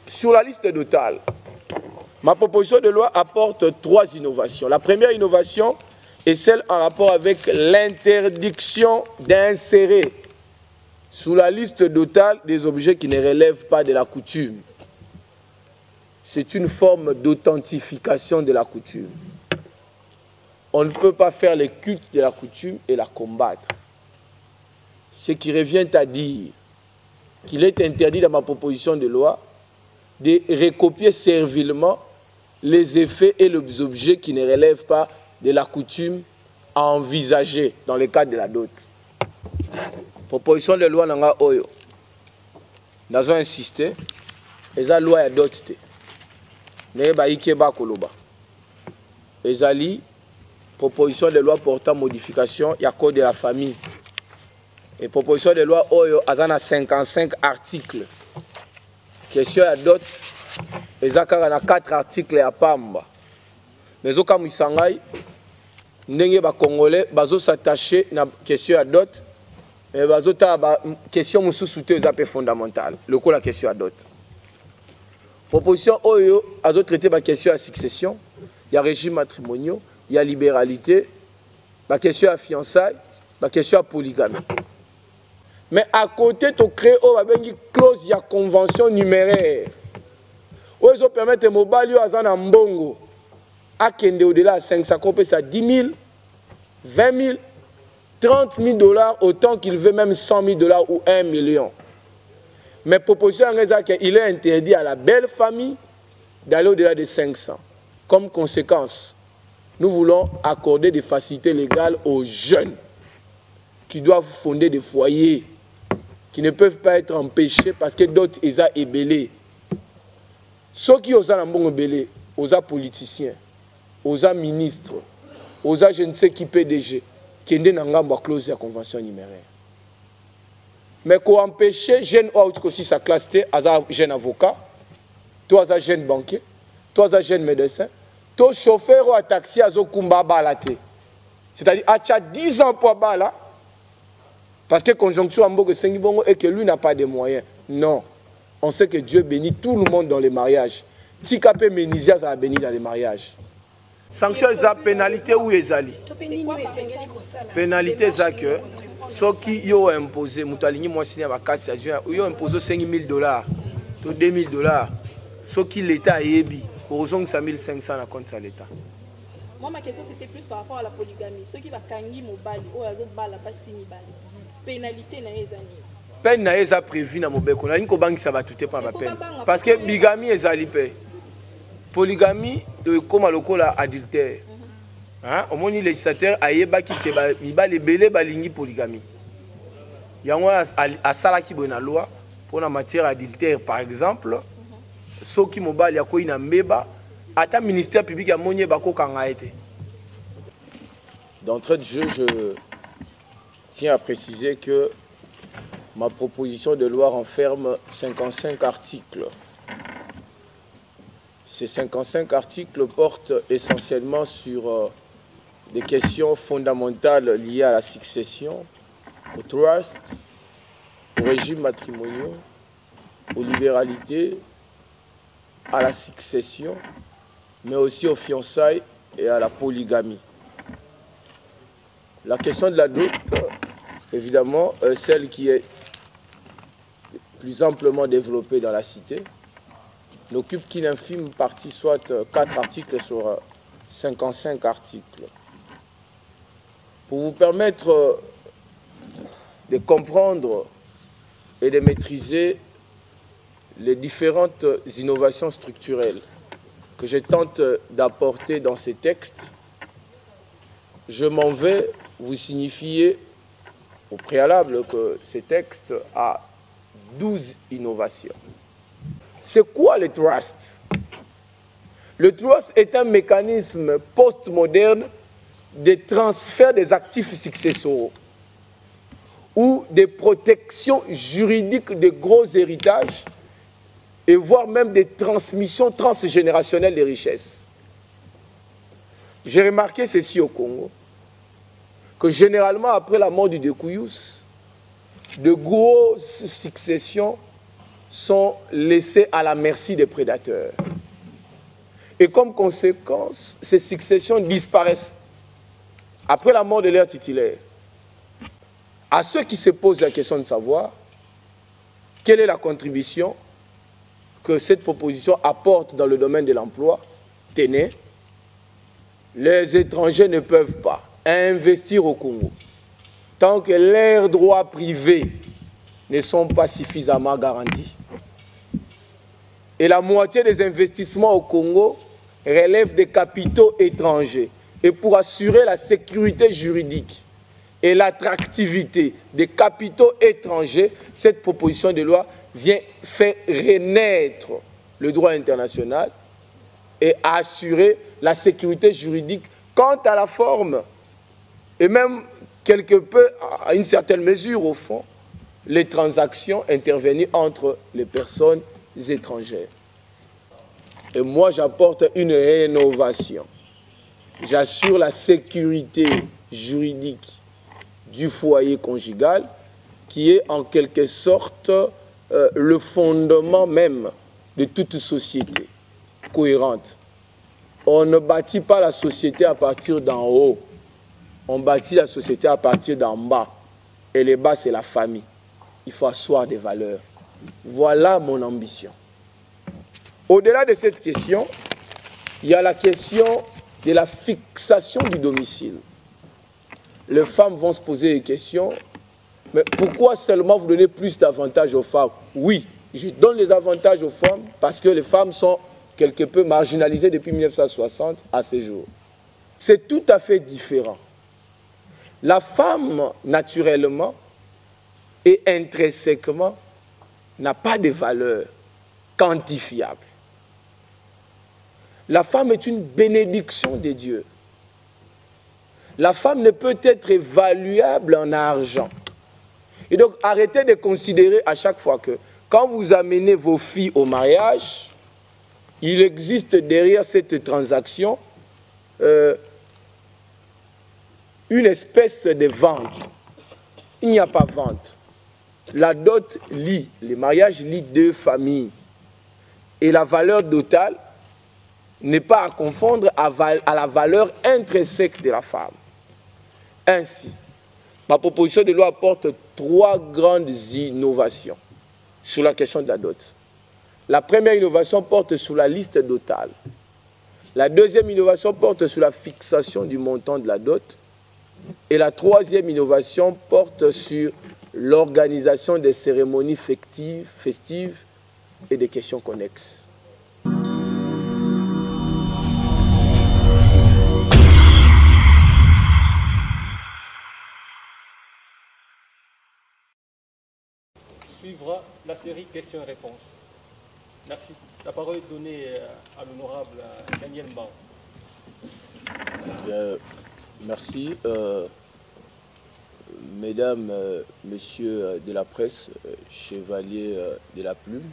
Sur la liste totale, ma proposition de loi apporte 3 innovations. La première innovation est celle en rapport avec l'interdiction d'insérer sous la liste totale des objets qui ne relèvent pas de la coutume. C'est une forme d'authentification de la coutume. On ne peut pas faire le culte de la coutume et la combattre. Ce qui revient à dire qu'il est interdit dans ma proposition de loi de recopier servilement les effets et les objets qui ne relèvent pas de la coutume à envisager dans le cadre de la dot. Proposition de loi nanga oyo. Nous avons insisté, et la loi est dot. Neba ikeba koloba. Ezali proposition de loi portant modification du code de la famille. Et proposition de loi oyo azana 55 articles. Question à dot, ezaka na 4 articles à pamba. Mais oka musangai ndenge ba congolais bazo s'attacher na question à dot, mais bazo ta ba question mususu te zape fondamentale. Le ko la question à dot. Proposition oyo azo traiter ba question à succession, il y a régime matrimonial, il y a libéralité, la question à fiançailles, la question à polygamie. Mais à côté, tu crées une clause de convention numéraire. Où ils permettent aux Mobali à Zanambongo à Kende au-delà de 500, ça 10 000, 20 000, 30 000 $, autant qu'il veut même 100 000 $ ou 1 million. Mais proposition il est interdit à la belle famille d'aller au-delà de 500. Comme conséquence, nous voulons accorder des facilités légales aux jeunes qui doivent fonder des foyers, qui ne peuvent pas être empêchés parce que d'autres ils ont ébélé. Ceux qui ont ébélé, aux politiciens, aux ministres, aux je ne sais qui PDG, qui ont une clause de la convention numéraire. Mais pour empêcher les jeunes aussi sa classe, les jeunes avocats, toi les jeunes banquiers, toi les jeunes médecins, toi chauffeur ou taxi à Zokumba balate. C'est-à-dire à 10 ans pour bala. Parce que conjonction en et que lui n'a pas de moyens. Non. On sait que Dieu bénit tout le monde dans les mariages. Si Kapé Ménizia a béni dans les mariages. Sanction est la pénalité ou ezali? Pénalité est que ceux qui ont imposé, Moutalini moi signé à casse ils ont imposé 5 000 $, 2 000 $. Ceux qui l'État a ébi, heureusement que ça 1 500 à compte de l'État. Moi ma question c'était plus par rapport à la polygamie. Ceux qui va kangi mobali ou azot bala pas sini bali. Pénalité na ezali. Peine na eza prévu na mobeko na linko bangi ça va tout pas ma peine. Parce que bigamie ezali pe. Polygamie de comme lokola adultère. Hein, au moins le législateur ayeba ki ke ba mibale belé balingi polygamie. Yango a sala ki bona loi pour la matière adultère par exemple. Ceux qui mobali yako ina mbeba ata ministère public ya monye bako kanga été. D'entrée de jeu, je tiens à préciser que ma proposition de loi renferme 55 articles. Ces 55 articles portent essentiellement sur des questions fondamentales liées à la succession, au trust, au régime matrimonial, aux libéralités, à la succession, mais aussi aux fiançailles et à la polygamie. La question de la dot, évidemment, celle qui est plus amplement développée dans la cité, n'occupe qu'une infime partie, soit 4 articles sur 55 articles. Pour vous permettre de comprendre et de maîtriser les différentes innovations structurelles que je tente d'apporter dans ces textes, je m'en vais vous signifier au préalable que ce texte a 12 innovations. C'est quoi le trust? Le trust est un mécanisme postmoderne de transfert des actifs successoraux ou de protection juridique de gros héritages et voire même des transmissions transgénérationnelles des richesses. J'ai remarqué ceci au Congo, que généralement après la mort du Dekouyous, de grosses successions sont laissés à la merci des prédateurs. Et comme conséquence, ces successions disparaissent après la mort de leur titulaire. À ceux qui se posent la question de savoir quelle est la contribution que cette proposition apporte dans le domaine de l'emploi, tenez, les étrangers ne peuvent pas investir au Congo tant que leurs droits privés ne sont pas suffisamment garantis. Et la moitié des investissements au Congo relèvent des capitaux étrangers. Et pour assurer la sécurité juridique et l'attractivité des capitaux étrangers, cette proposition de loi vient faire renaître le droit international et assurer la sécurité juridique quant à la forme. Et même quelque peu, à une certaine mesure au fond, les transactions intervenues entre les personnes étrangères. Et moi, j'apporte une rénovation. J'assure la sécurité juridique du foyer conjugal qui est en quelque sorte le fondement même de toute société cohérente. On ne bâtit pas la société à partir d'en haut. On bâtit la société à partir d'en bas. Et le bas, c'est la famille. Il faut asseoir des valeurs. Voilà mon ambition. Au-delà de cette question, il y a la question de la fixation du domicile. Les femmes vont se poser des questions. Mais pourquoi seulement vous donnez plus d'avantages aux femmes? Oui, je donne les avantages aux femmes parce que les femmes sont quelque peu marginalisées depuis 1960 à ce jour. C'est tout à fait différent. La femme, naturellement et intrinsèquement, n'a pas de valeur quantifiable. La femme est une bénédiction de Dieu. La femme ne peut être évaluable en argent. Et donc, arrêtez de considérer à chaque fois que quand vous amenez vos filles au mariage, il existe derrière cette transaction une espèce de vente. Il n'y a pas vente. La dot lie, le mariage lie deux familles. Et la valeur totale n'est pas à confondre à la valeur intrinsèque de la femme. Ainsi, ma proposition de loi apporte trois grandes innovations sur la question de la dot. La première innovation porte sur la liste dotale. La deuxième innovation porte sur la fixation du montant de la dot. Et la troisième innovation porte sur l'organisation des cérémonies festives et des questions connexes. Suivra la série questions et réponses. Merci. La parole est donnée à l'honorable Daniel Mbao. Merci. Mesdames, Messieurs de la presse, chevaliers de la plume,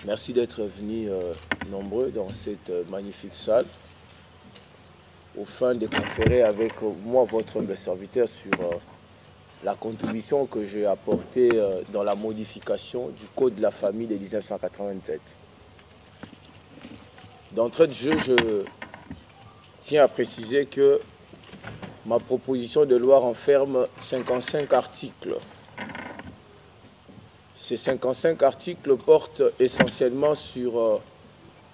merci d'être venus nombreux dans cette magnifique salle au fin de conférer avec moi, votre humble serviteur, sur la contribution que j'ai apportée dans la modification du Code de la famille de 1987. D'entrée de jeu, je tiens à préciser que ma proposition de loi renferme 55 articles. Ces 55 articles portent essentiellement sur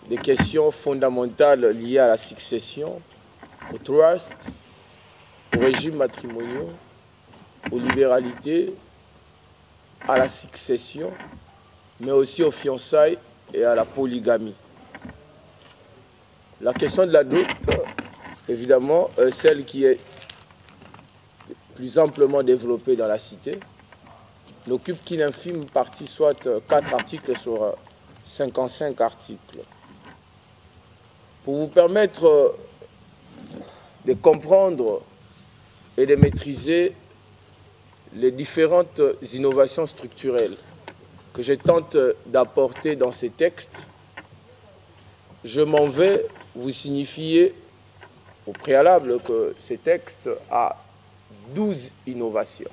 des questions fondamentales liées à la succession, au trust, au régime matrimonial, aux libéralités, à la succession, mais aussi aux fiançailles et à la polygamie. La question de la dot, évidemment, celle qui est plus amplement développée dans la cité, n'occupe qu'une infime partie, soit 4 articles sur 55 articles. Pour vous permettre de comprendre et de maîtriser les différentes innovations structurelles que je tente d'apporter dans ces textes, je m'en vais vous signifier au préalable que ces textes a 12 innovations,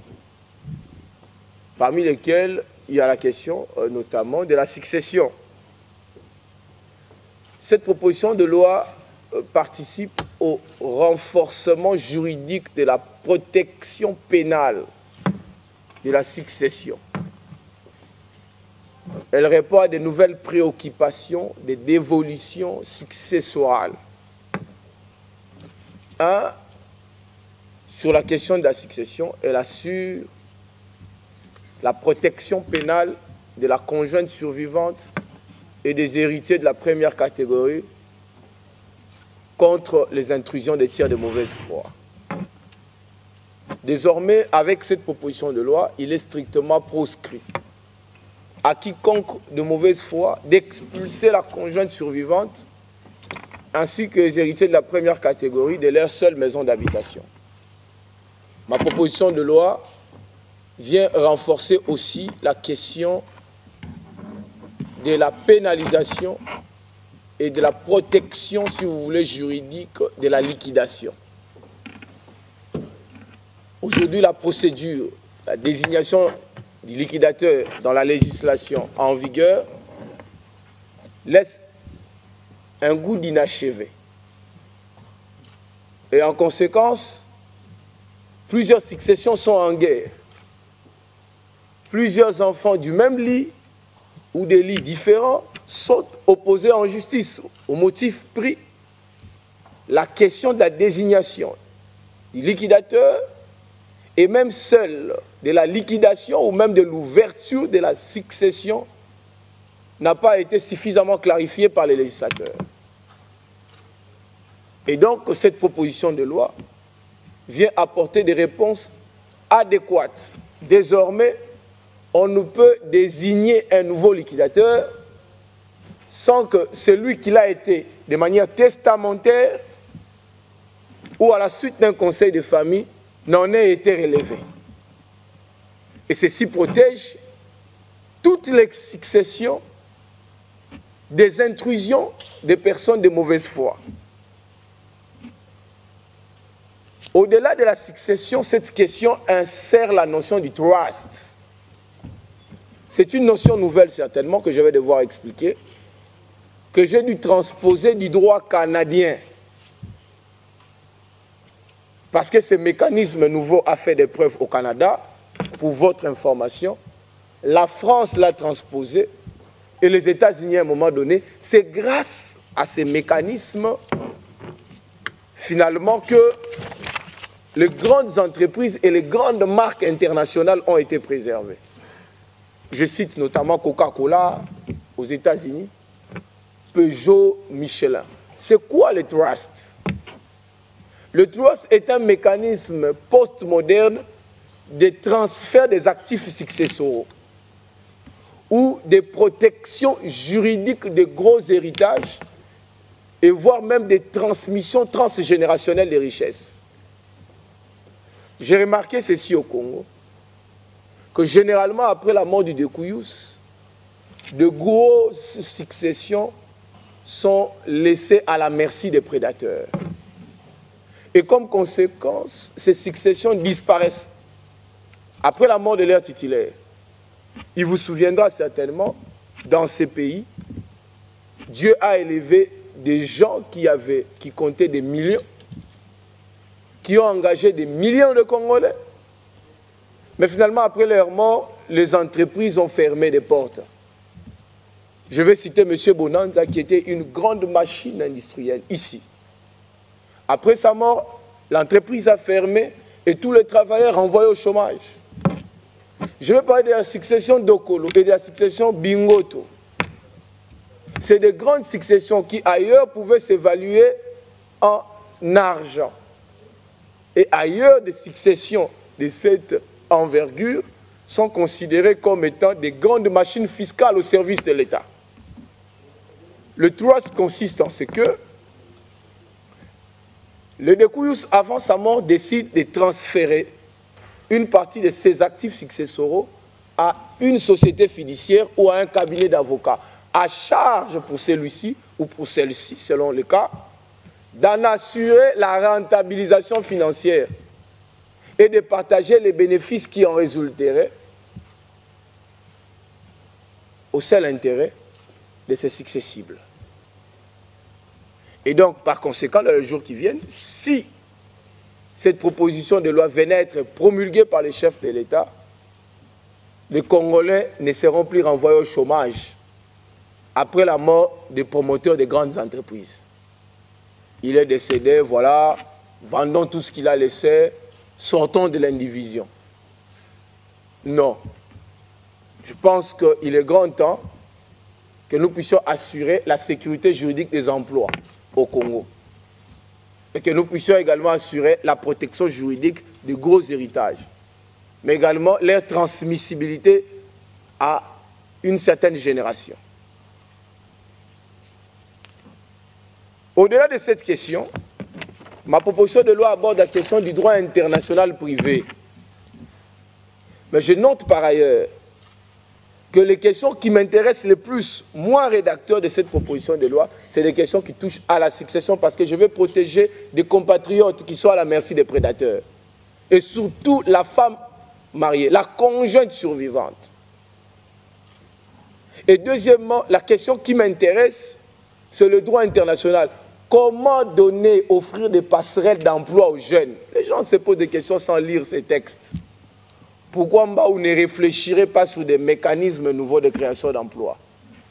parmi lesquelles il y a la question notamment de la succession. Cette proposition de loi participe au renforcement juridique de la protection pénale de la succession. Elle répond à de nouvelles préoccupations de dévolution successorale. Un, sur la question de la succession, elle assure la protection pénale de la conjointe survivante et des héritiers de la première catégorie contre les intrusions des tiers de mauvaise foi. Désormais, avec cette proposition de loi, il est strictement proscrit à quiconque de mauvaise foi d'expulser la conjointe survivante ainsi que les héritiers de la première catégorie de leur seule maison d'habitation. Ma proposition de loi vient renforcer aussi la question de la pénalisation et de la protection, si vous voulez, juridique de la liquidation. Aujourd'hui, la procédure, la désignation du liquidateur dans la législation en vigueur laisse un goût d'inachevé. Et en conséquence, plusieurs successions sont en guerre. Plusieurs enfants du même lit ou des lits différents sont opposés en justice au motif pris. La question de la désignation du liquidateur et même celle de la liquidation ou même de l'ouverture de la succession n'a pas été suffisamment clarifiée par les législateurs. Et donc, cette proposition de loi vient apporter des réponses adéquates. Désormais, on ne peut désigner un nouveau liquidateur sans que celui qui l'a été de manière testamentaire ou à la suite d'un conseil de famille n'en ait été relevé. Et ceci protège toutes les successions des intrusions des personnes de mauvaise foi. Au-delà de la succession, cette question insère la notion du trust. C'est une notion nouvelle certainement que je vais devoir expliquer, que j'ai dû transposer du droit canadien. Parce que ce mécanisme nouveau a fait des preuves au Canada, pour votre information. La France l'a transposé et les États-Unis à un moment donné. C'est grâce à ces mécanismes, finalement, que les grandes entreprises et les grandes marques internationales ont été préservées. Je cite notamment Coca-Cola aux États-Unis, Peugeot, Michelin. C'est quoi le trust? Le trust est un mécanisme postmoderne de transfert des actifs successoraux ou des protections juridiques de gros héritages et voire même des transmissions transgénérationnelles des richesses. J'ai remarqué ceci au Congo, que généralement après la mort du Dekuyus, de grosses successions sont laissées à la merci des prédateurs. Et comme conséquence, ces successions disparaissent après la mort de leur titulaire. Il vous souviendra certainement, dans ces pays, Dieu a élevé des gens qui comptaient des millions, qui ont engagé des millions de Congolais. Mais finalement, après leur mort, les entreprises ont fermé des portes. Je vais citer M. Bonanza, qui était une grande machine industrielle ici. Après sa mort, l'entreprise a fermé et tous les travailleurs envoyés au chômage. Je vais parler de la succession d'Okolo et de la succession Bingoto. C'est des grandes successions qui ailleurs pouvaient s'évaluer en argent. Et ailleurs, des successions de cette envergure sont considérées comme étant des grandes machines fiscales au service de l'État. Le trust consiste en ce que le Dekuyus, avant sa mort, décide de transférer une partie de ses actifs successoraux à une société fiduciaire ou à un cabinet d'avocats, à charge pour celui-ci ou pour celle-ci, selon le cas, d'en assurer la rentabilisation financière et de partager les bénéfices qui en résulteraient au seul intérêt de ses successibles. Et donc, par conséquent, dans les jours qui viennent, si cette proposition de loi venait à être promulguée par les chefs de l'État, les Congolais ne seront plus renvoyés au chômage après la mort des promoteurs des grandes entreprises. Il est décédé, voilà, vendons tout ce qu'il a laissé, sortons de l'indivision. Non. Je pense qu'il est grand temps que nous puissions assurer la sécurité juridique des emplois au Congo. Et que nous puissions également assurer la protection juridique des gros héritages, mais également leur transmissibilité à une certaine génération. Au-delà de cette question, ma proposition de loi aborde la question du droit international privé. Mais je note par ailleurs que les questions qui m'intéressent le plus, moi, rédacteur de cette proposition de loi, c'est des questions qui touchent à la succession parce que je veux protéger des compatriotes qui sont à la merci des prédateurs. Et surtout la femme mariée, la conjointe survivante. Et deuxièmement, la question qui m'intéresse, c'est le droit international. Comment donner, offrir des passerelles d'emploi aux jeunes? Les gens se posent des questions sans lire ces textes. Pourquoi Mbaou ne réfléchirait pas sur des mécanismes nouveaux de création d'emplois?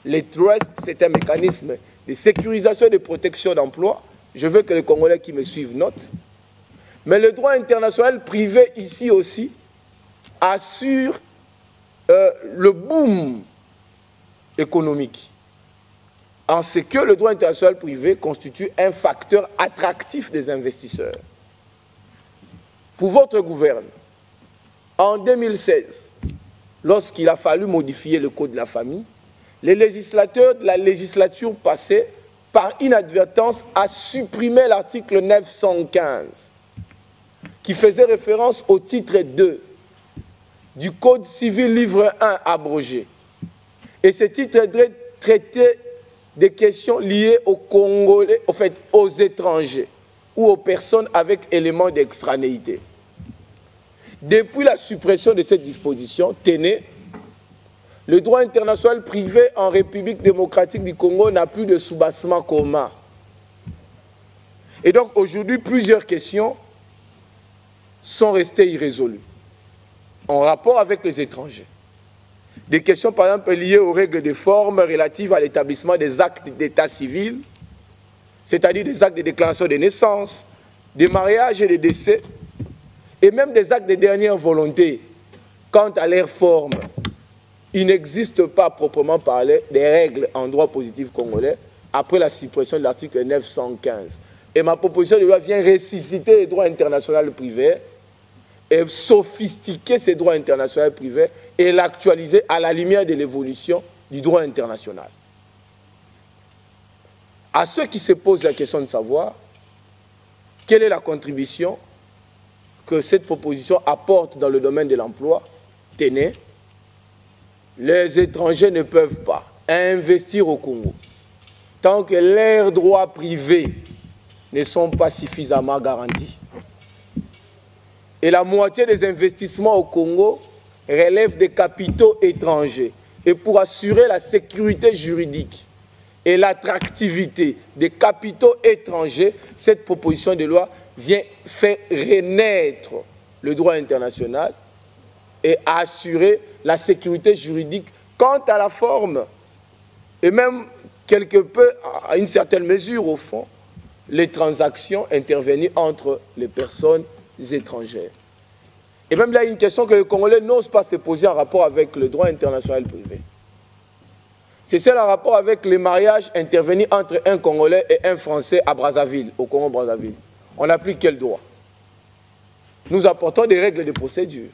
Les trusts, c'est un mécanisme de sécurisation et de protection d'emploi. Je veux que les Congolais qui me suivent notent. Mais le droit international privé ici aussi assure le boom économique. En ce que le droit international privé constitue un facteur attractif des investisseurs. Pour votre gouvernement, en 2016, lorsqu'il a fallu modifier le code de la famille, les législateurs de la législature passée, par inadvertance, a supprimé l'article 915, qui faisait référence au titre 2 du Code civil livre 1 abrogé. Et ce titre 2 traitait des questions liées aux Congolais, en fait, aux étrangers ou aux personnes avec éléments d'extranéité. Depuis la suppression de cette disposition, tenez, le droit international privé en République démocratique du Congo n'a plus de soubassement commun. Et donc aujourd'hui, plusieurs questions sont restées irrésolues en rapport avec les étrangers. Des questions par exemple liées aux règles de forme relatives à l'établissement des actes d'état civil, c'est-à-dire des actes de déclaration de naissance, des mariages et des décès, et même des actes de dernière volonté. Quant à leur forme, il n'existe pas proprement parlé des règles en droit positif congolais après la suppression de l'article 915. Et ma proposition de loi vient ressusciter les droits internationaux privés et sophistiquer ces droits internationaux privés et l'actualiser à la lumière de l'évolution du droit international. À ceux qui se posent la question de savoir quelle est la contribution que cette proposition apporte dans le domaine de l'emploi, tenez, les étrangers ne peuvent pas investir au Congo tant que leurs droits privés ne sont pas suffisamment garantis. Et la moitié des investissements au Congo relèvent des capitaux étrangers. Et pour assurer la sécurité juridique et l'attractivité des capitaux étrangers, cette proposition de loi vient faire renaître le droit international et assurer la sécurité juridique quant à la forme et même quelque peu, à une certaine mesure au fond, les transactions intervenues entre les personnes étrangères. Et même là, il y a une question que les Congolais n'osent pas se poser en rapport avec le droit international privé. C'est celle en rapport avec les mariages intervenus entre un Congolais et un Français à Brazzaville, au Congo-Brazzaville. On applique quel droit? Nous apportons des règles de procédure.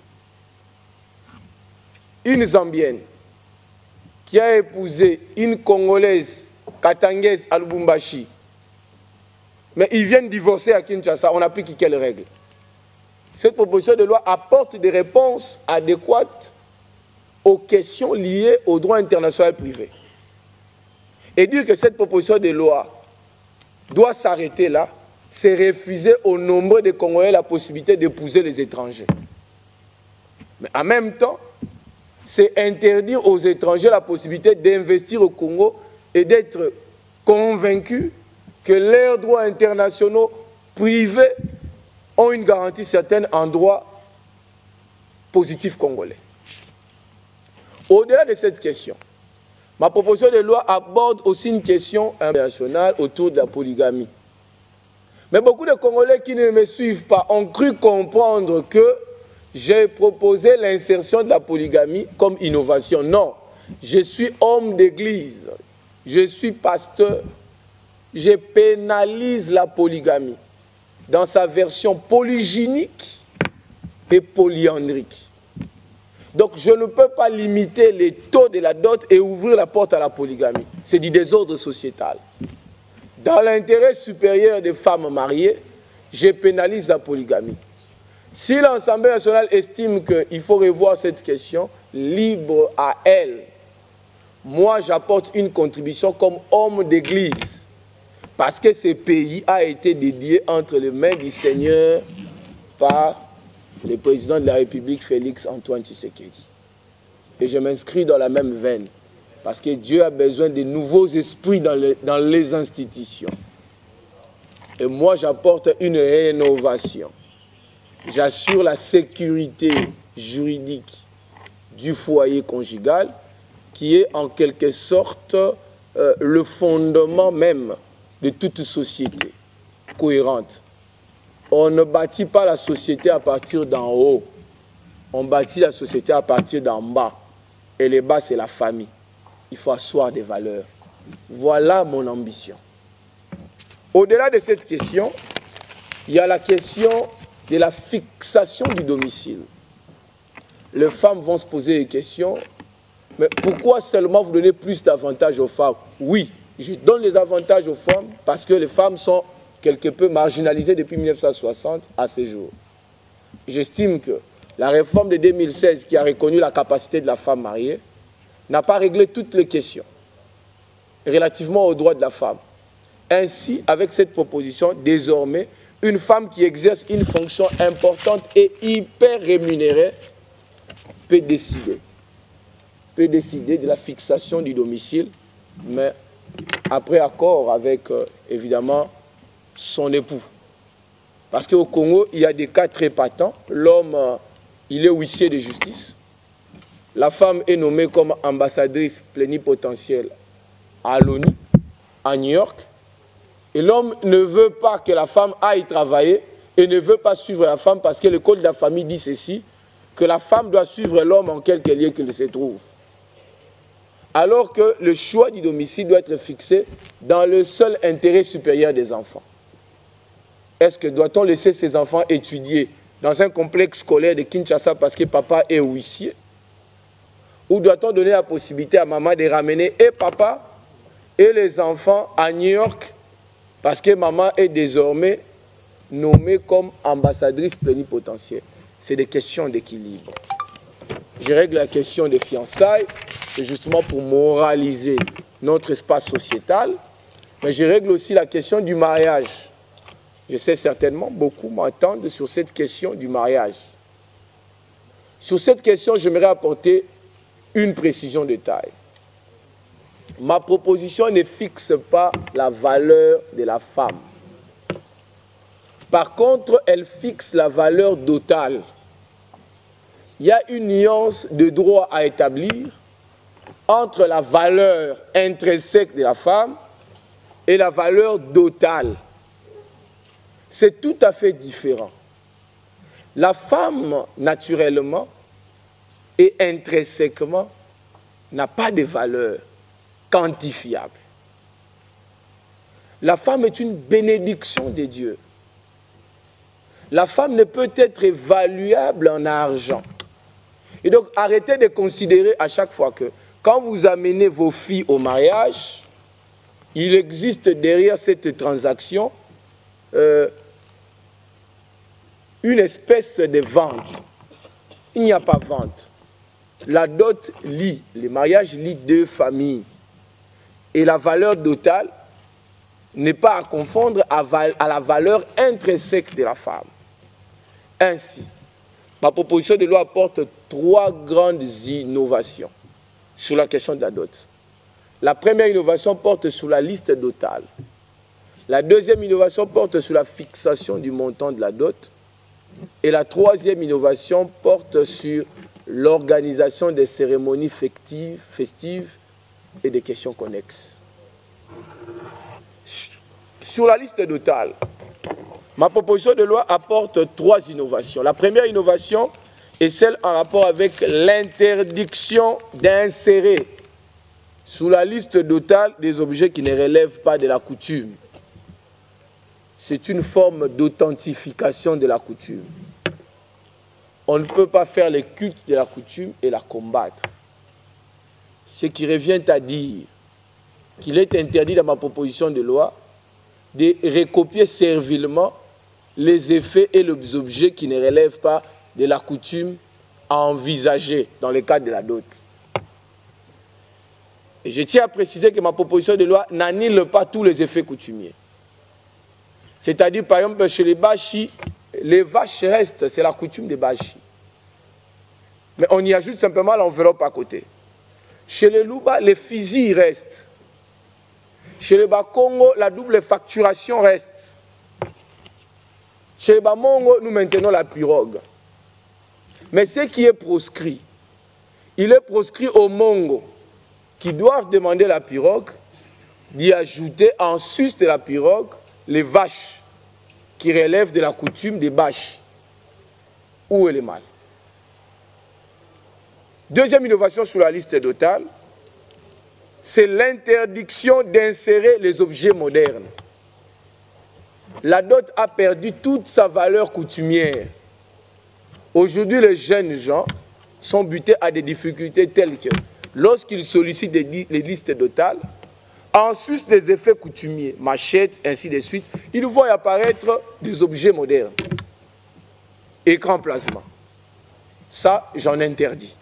Une Zambienne qui a épousé une Congolaise, Katangaise à Lubumbashi, mais ils viennent divorcer à Kinshasa, on applique quelles règles? Cette proposition de loi apporte des réponses adéquates aux questions liées au droit international privé. Et dire que cette proposition de loi doit s'arrêter là, c'est refuser au nombre de Congolais la possibilité d'épouser les étrangers. Mais en même temps, c'est interdire aux étrangers la possibilité d'investir au Congo et d'être convaincus que leurs droits internationaux privés ont une garantie certaine en droit positif congolais. Au-delà de cette question, ma proposition de loi aborde aussi une question internationale autour de la polygamie. Mais beaucoup de Congolais qui ne me suivent pas ont cru comprendre que j'ai proposé l'insertion de la polygamie comme innovation. Non, je suis homme d'église, je suis pasteur, je pénalise la polygamie dans sa version polygynique et polyandrique. Donc je ne peux pas limiter les taux de la dot et ouvrir la porte à la polygamie. C'est du désordre sociétal. Dans l'intérêt supérieur des femmes mariées, je pénalise la polygamie. Si l'Assemblée nationale estime qu'il faut revoir cette question, libre à elle. Moi, j'apporte une contribution comme homme d'église. Parce que ce pays a été dédié entre les mains du Seigneur par le président de la République, Félix Antoine Tshisekedi. Et je m'inscris dans la même veine. Parce que Dieu a besoin de nouveaux esprits dans les institutions. Et moi, j'apporte une rénovation. J'assure la sécurité juridique du foyer conjugal, qui est en quelque sorte le fondement même de toute société cohérente. On ne bâtit pas la société à partir d'en haut. On bâtit la société à partir d'en bas. Et le bas, c'est la famille. Il faut asseoir des valeurs. Voilà mon ambition. Au-delà de cette question, il y a la question de la fixation du domicile. Les femmes vont se poser des questions. Mais pourquoi seulement vous donnez plus d'avantages aux femmes? Oui, je donne les avantages aux femmes parce que les femmes sont quelque peu marginalisées depuis 1960 à ce jour. J'estime que la réforme de 2016 qui a reconnu la capacité de la femme mariée n'a pas réglé toutes les questions relativement aux droits de la femme. Ainsi, avec cette proposition, désormais, une femme qui exerce une fonction importante et hyper rémunérée peut décider de la fixation du domicile, mais après accord avec, évidemment, son époux. Parce qu'au Congo, il y a des cas très patents. L'homme, il est huissier de justice. La femme est nommée comme ambassadrice plénipotentielle à l'ONU, à New York. Et l'homme ne veut pas que la femme aille travailler et ne veut pas suivre la femme parce que le code de la famille dit ceci, que la femme doit suivre l'homme en quelque lieu qu'il se trouve. Alors que le choix du domicile doit être fixé dans le seul intérêt supérieur des enfants. Est-ce que doit-on laisser ses enfants étudier dans un complexe scolaire de Kinshasa parce que papa est huissier? Ou doit-on donner la possibilité à maman de ramener et papa et les enfants à New York parce que maman est désormais nommée comme ambassadrice plénipotentielle? C'est des questions d'équilibre. Je règle la question des fiançailles, c'est justement pour moraliser notre espace sociétal, mais je règle aussi la question du mariage. Je sais certainement, beaucoup m'attendent sur cette question du mariage. Sur cette question, j'aimerais apporter une précision de taille. Ma proposition ne fixe pas la valeur de la femme. Par contre, elle fixe la valeur dotale. Il y a une nuance de droit à établir entre la valeur intrinsèque de la femme et la valeur dotale. C'est tout à fait différent. La femme, naturellement et intrinsèquement, n'a pas de valeur quantifiable. La femme est une bénédiction de Dieu. La femme ne peut être évaluable en argent. Et donc, arrêtez de considérer à chaque fois que quand vous amenez vos filles au mariage, il existe derrière cette transaction une espèce de vente. Il n'y a pas vente. La dot lie, le mariage lie deux familles. Et la valeur dotale n'est pas à confondre à la valeur intrinsèque de la femme. Ainsi, ma proposition de loi apporte 3 grandes innovations sur la question de la dot. La première innovation porte sur la liste dotale. La deuxième innovation porte sur la fixation du montant de la dot. Et la troisième innovation porte sur l'organisation des cérémonies festives et des questions connexes. Sur la liste dotale, ma proposition de loi apporte 3 innovations. La première innovation est celle en rapport avec l'interdiction d'insérer sous la liste dotale des objets qui ne relèvent pas de la coutume. C'est une forme d'authentification de la coutume. On ne peut pas faire le culte de la coutume et la combattre. Ce qui revient à dire qu'il est interdit dans ma proposition de loi de recopier servilement les effets et les objets qui ne relèvent pas de la coutume à envisager dans le cadre de la dot. Et je tiens à préciser que ma proposition de loi n'annule pas tous les effets coutumiers. C'est-à-dire, par exemple, chez les Bashi, les vaches restent, c'est la coutume des Bashi. Mais on y ajoute simplement l'enveloppe à côté. Chez les Luba, les fusils restent. Chez les Bakongo, la double facturation reste. Chez les Bamongo, nous maintenons la pirogue. Mais ce qui est proscrit, il est proscrit aux Mongo qui doivent demander la pirogue, d'y ajouter en sus de la pirogue les vaches qui relèvent de la coutume des Bashi. Où est le mal? Deuxième innovation sur la liste dotale, c'est l'interdiction d'insérer les objets modernes. La dot a perdu toute sa valeur coutumière. Aujourd'hui, les jeunes gens sont butés à des difficultés telles que, lorsqu'ils sollicitent les listes dotales, en sus des effets coutumiers, machettes, ainsi de suite, ils voient apparaître des objets modernes. Écran plasma. Ça, j'en interdis.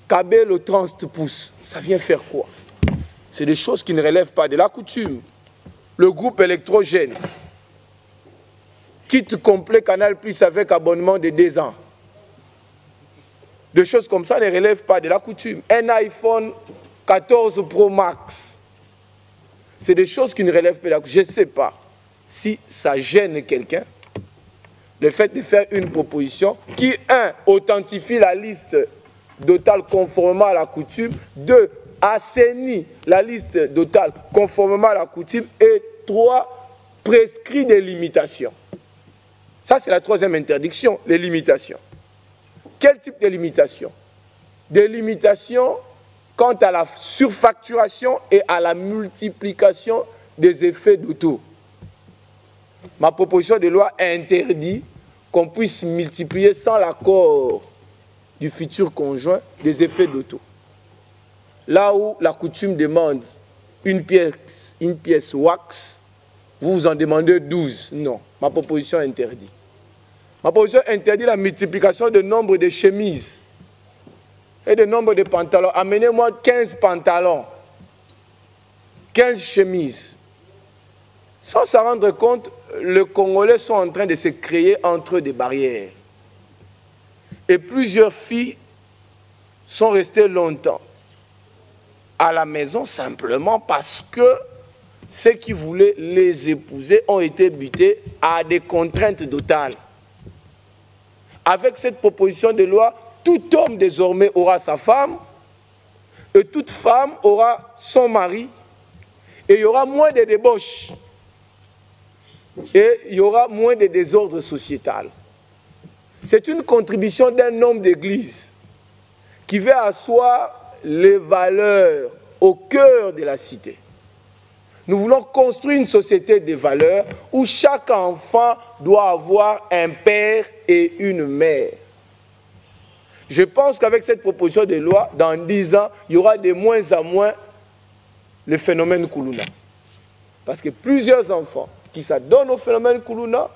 Kabel au 30 pouces, ça vient faire quoi? C'est des choses qui ne relèvent pas de la coutume. Le groupe électrogène, kit complet Canal Plus avec abonnement de 2 ans. Des choses comme ça ne relèvent pas de la coutume. Un iPhone 14 Pro Max, c'est des choses qui ne relèvent pas de la coutume. Je ne sais pas si ça gêne quelqu'un, le fait de faire une proposition qui, 1, authentifie la liste dotale conformément à la coutume, 2, assainit la liste dotale conformément à la coutume, et 3, prescrit des limitations. Ça, c'est la troisième interdiction, les limitations. Quel type de limitations? Des limitations quant à la surfacturation et à la multiplication des effets d'auto. Ma proposition de loi interdit qu'on puisse multiplier sans l'accord du futur conjoint des effets d'auto. Là où la coutume demande une pièce wax, vous en demandez 12. Non, ma proposition interdit. Ma proposition interdit la multiplication du nombre de chemises et du nombre de pantalons. Amenez-moi 15 pantalons, 15 chemises. Sans s'en rendre compte, les Congolais sont en train de se créer entre eux des barrières. Et plusieurs filles sont restées longtemps à la maison simplement parce que ceux qui voulaient les épouser ont été butés à des contraintes totales. Avec cette proposition de loi, tout homme désormais aura sa femme et toute femme aura son mari et il y aura moins de débauches et il y aura moins de désordre sociétal. C'est une contribution d'un homme d'église qui veut asseoir les valeurs au cœur de la cité. Nous voulons construire une société de valeurs où chaque enfant doit avoir un père et une mère. Je pense qu'avec cette proposition de loi, dans 10 ans, il y aura de moins en moins le phénomène Kuluna. Parce que plusieurs enfants qui s'adonnent au phénomène Kuluna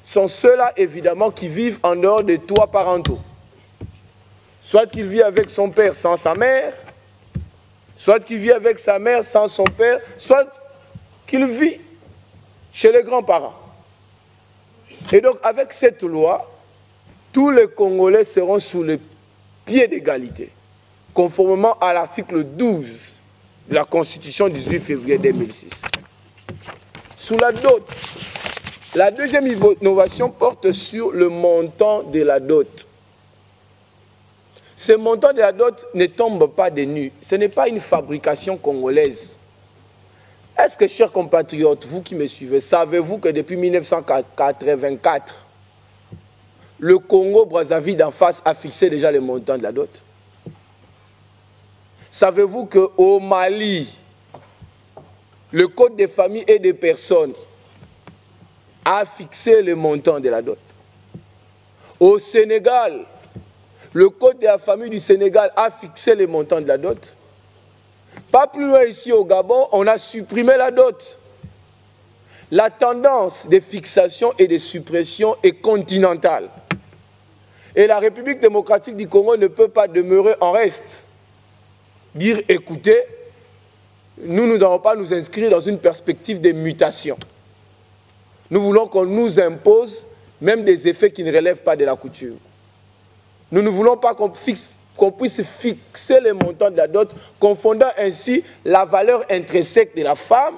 sont ceux-là, évidemment, qui vivent en dehors des toits parentaux. Soit qu'il vit avec son père sans sa mère, soit qu'il vit avec sa mère sans son père, soit qu'il vit chez les grands-parents. Et donc, avec cette loi, tous les Congolais seront sous le pied d'égalité, conformément à l'article 12 de la Constitution du 18 février 2006. Sous la dot, la deuxième innovation porte sur le montant de la dot. Ce montant de la dot ne tombe pas des nues. Ce n'est pas une fabrication congolaise. Est-ce que, chers compatriotes, vous qui me suivez, savez-vous que depuis 1984, le Congo-Brazzaville d'en face a fixé déjà le montant de la dot? Savez-vous qu'au Mali, le Code des familles et des personnes a fixé le montant de la dot? Au Sénégal, le Code de la famille du Sénégal a fixé le montant de la dot. Pas plus loin ici au Gabon, on a supprimé la dot. La tendance de fixation et de suppression est continentale. Et la République démocratique du Congo ne peut pas demeurer en reste. Dire, écoutez, nous ne devons pas nous inscrire dans une perspective de mutation. Nous voulons qu'on nous impose même des effets qui ne relèvent pas de la coutume. Nous ne voulons pas qu'on puisse fixer les montants de la dot, confondant ainsi la valeur intrinsèque de la femme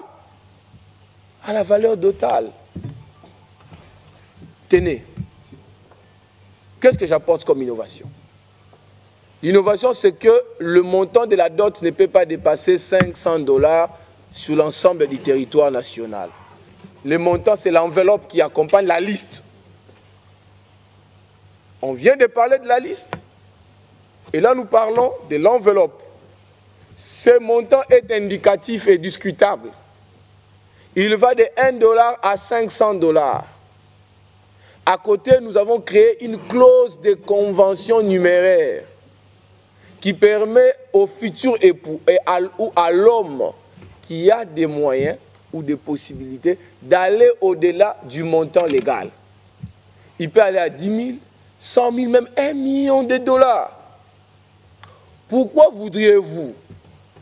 à la valeur dotale. Tenez, qu'est-ce que j'apporte comme innovation? L'innovation, c'est que le montant de la dot ne peut pas dépasser 500 $ sur l'ensemble du territoire national. Le montant, c'est l'enveloppe qui accompagne la liste. On vient de parler de la liste. Et là, nous parlons de l'enveloppe. Ce montant est indicatif et discutable. Il va de 1 $ à 500 $. À côté, nous avons créé une clause de convention numéraire qui permet au futur époux ou à l'homme qui a des moyens ou des possibilités d'aller au-delà du montant légal. Il peut aller à 10 000, 100 000, même 1 million de $. Pourquoi voudriez-vous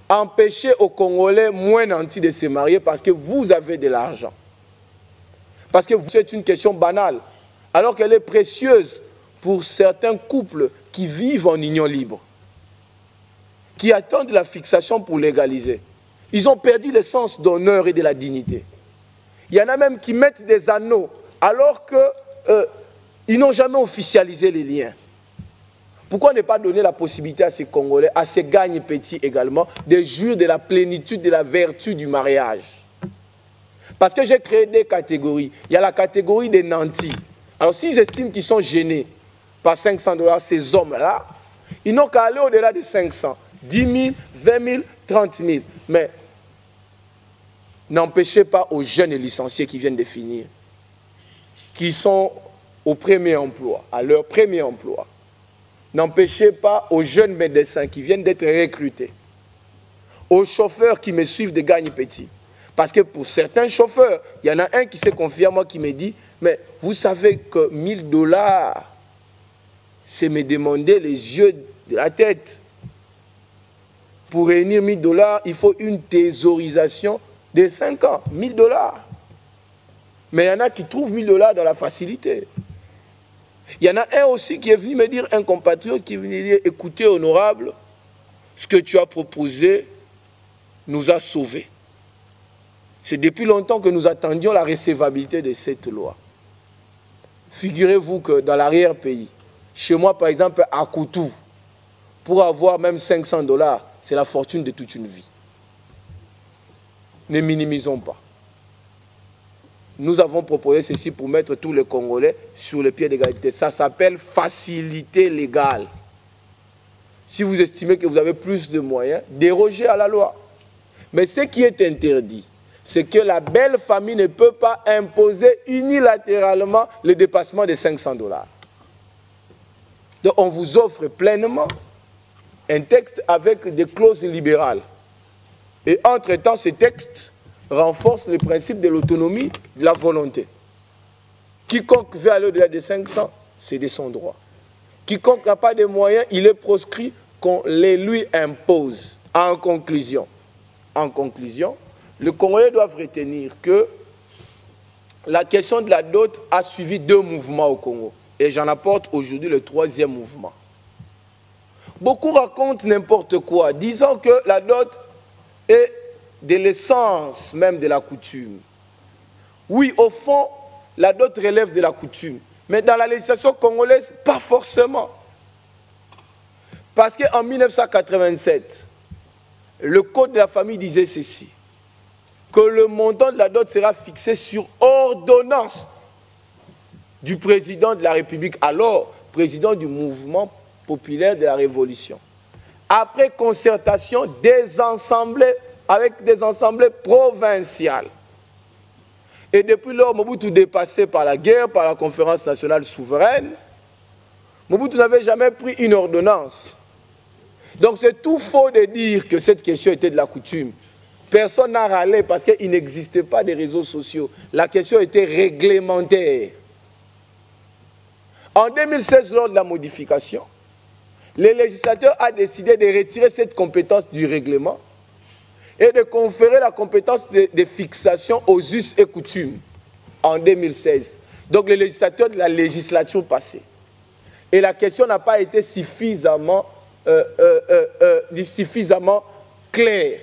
empêcher aux Congolais moins nantis de se marier parce que vous avez de l'argent? Parce que c'est une question banale, alors qu'elle est précieuse pour certains couples qui vivent en union libre, qui attendent la fixation pour légaliser. Ils ont perdu le sens d'honneur et de la dignité. Il y en a même qui mettent des anneaux alors qu'ils n'ont jamais officialisé les liens. Pourquoi ne pas donner la possibilité à ces Congolais, à ces gagnes petits également, de jouir de la plénitude, de la vertu du mariage? Parce que j'ai créé des catégories. Il y a la catégorie des nantis. Alors s'ils estiment qu'ils sont gênés par 500 $, ces hommes-là, ils n'ont qu'à aller au-delà de 500. 10 000, 20 000, 30 000. Mais n'empêchez pas aux jeunes licenciés qui viennent de finir, qui sont au premier emploi, à leur premier emploi. N'empêchez pas aux jeunes médecins qui viennent d'être recrutés, aux chauffeurs qui me suivent de gagne petit. Parce que pour certains chauffeurs, il y en a un qui s'est confié à moi qui me dit, mais vous savez que 1 000 $, c'est me demander les yeux de la tête. Pour réunir 1 000 $, il faut une thésaurisation de 5 ans, 1 000 $. Mais il y en a qui trouvent 1 000 $ dans la facilité. Il y en a un aussi qui est venu me dire, un compatriote qui est venu dire, écoutez honorable, ce que tu as proposé nous a sauvés. C'est depuis longtemps que nous attendions la recevabilité de cette loi. Figurez-vous que dans l'arrière-pays, chez moi par exemple à Koutou, pour avoir même 500 $, c'est la fortune de toute une vie. Ne minimisons pas. Nous avons proposé ceci pour mettre tous les Congolais sur le pied d'égalité. Ça s'appelle facilité légale. Si vous estimez que vous avez plus de moyens, dérogez à la loi. Mais ce qui est interdit, c'est que la belle famille ne peut pas imposer unilatéralement le dépassement de 500 $. Donc on vous offre pleinement un texte avec des clauses libérales. Et entre-temps, ce texte renforce le principe de l'autonomie, de la volonté. Quiconque veut aller au-delà de 500, c'est de son droit. Quiconque n'a pas de moyens, il est proscrit qu'on les lui impose. En conclusion, les Congolais doivent retenir que la question de la dot a suivi 2 mouvements au Congo. Et j'en apporte aujourd'hui le troisième mouvement. Beaucoup racontent n'importe quoi, disant que la dot est de l'essence même de la coutume. Oui, au fond, la dot relève de la coutume. Mais dans la législation congolaise, pas forcément. Parce qu'en 1987, le code de la famille disait ceci, que le montant de la dot sera fixé sur ordonnance du président de la République, alors président du mouvement populaire de la Révolution. Après concertation avec des assemblées provinciales. Et depuis lors, Mobutu dépassé par la guerre, par la conférence nationale souveraine, Mobutu n'avait jamais pris une ordonnance. Donc c'est tout faux de dire que cette question était de la coutume. Personne n'a râlé parce qu'il n'existait pas de réseaux sociaux. La question était réglementaire. En 2016, lors de la modification, le législateur a décidé de retirer cette compétence du règlement et de conférer la compétence de fixation aux us et coutumes en 2016. Donc le législateur de la législature passée. Et la question n'a pas été suffisamment claire,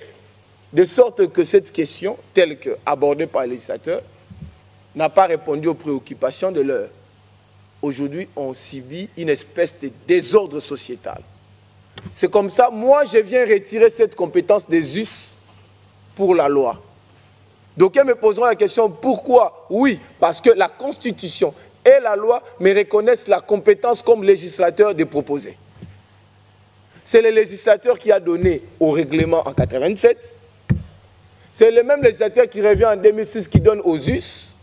de sorte que cette question, telle qu'abordée par le législateur, n'a pas répondu aux préoccupations de l'heure. Aujourd'hui, on subit une espèce de désordre sociétal. C'est comme ça, moi je viens retirer cette compétence des us pour la loi. Donc ils me poseront la question, pourquoi? Oui, parce que la Constitution et la loi me reconnaissent la compétence comme législateur de proposer. C'est le législateur qui a donné au règlement en 1987. C'est le même législateur qui revient en 2006 qui donne aux us.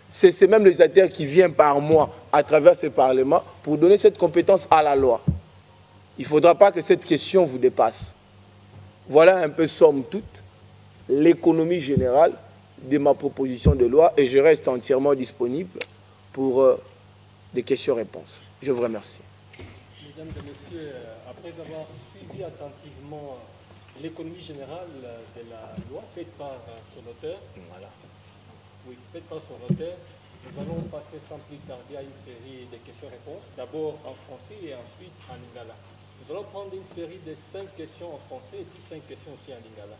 C'est ce même législateur qui vient par mois à travers ce Parlement pour donner cette compétence à la loi. Il ne faudra pas que cette question vous dépasse. Voilà un peu, somme toute, l'économie générale de ma proposition de loi et je reste entièrement disponible pour des questions-réponses. Je vous remercie. Mesdames et messieurs, après avoir suivi attentivement l'économie générale de la loi faite par son auteur, voilà. Oui, faite par son auteur, nous allons passer sans plus tarder à une série de questions-réponses, d'abord en français et ensuite en lingala. Nous allons prendre une série de 5 questions en français et puis 5 questions aussi en lingala.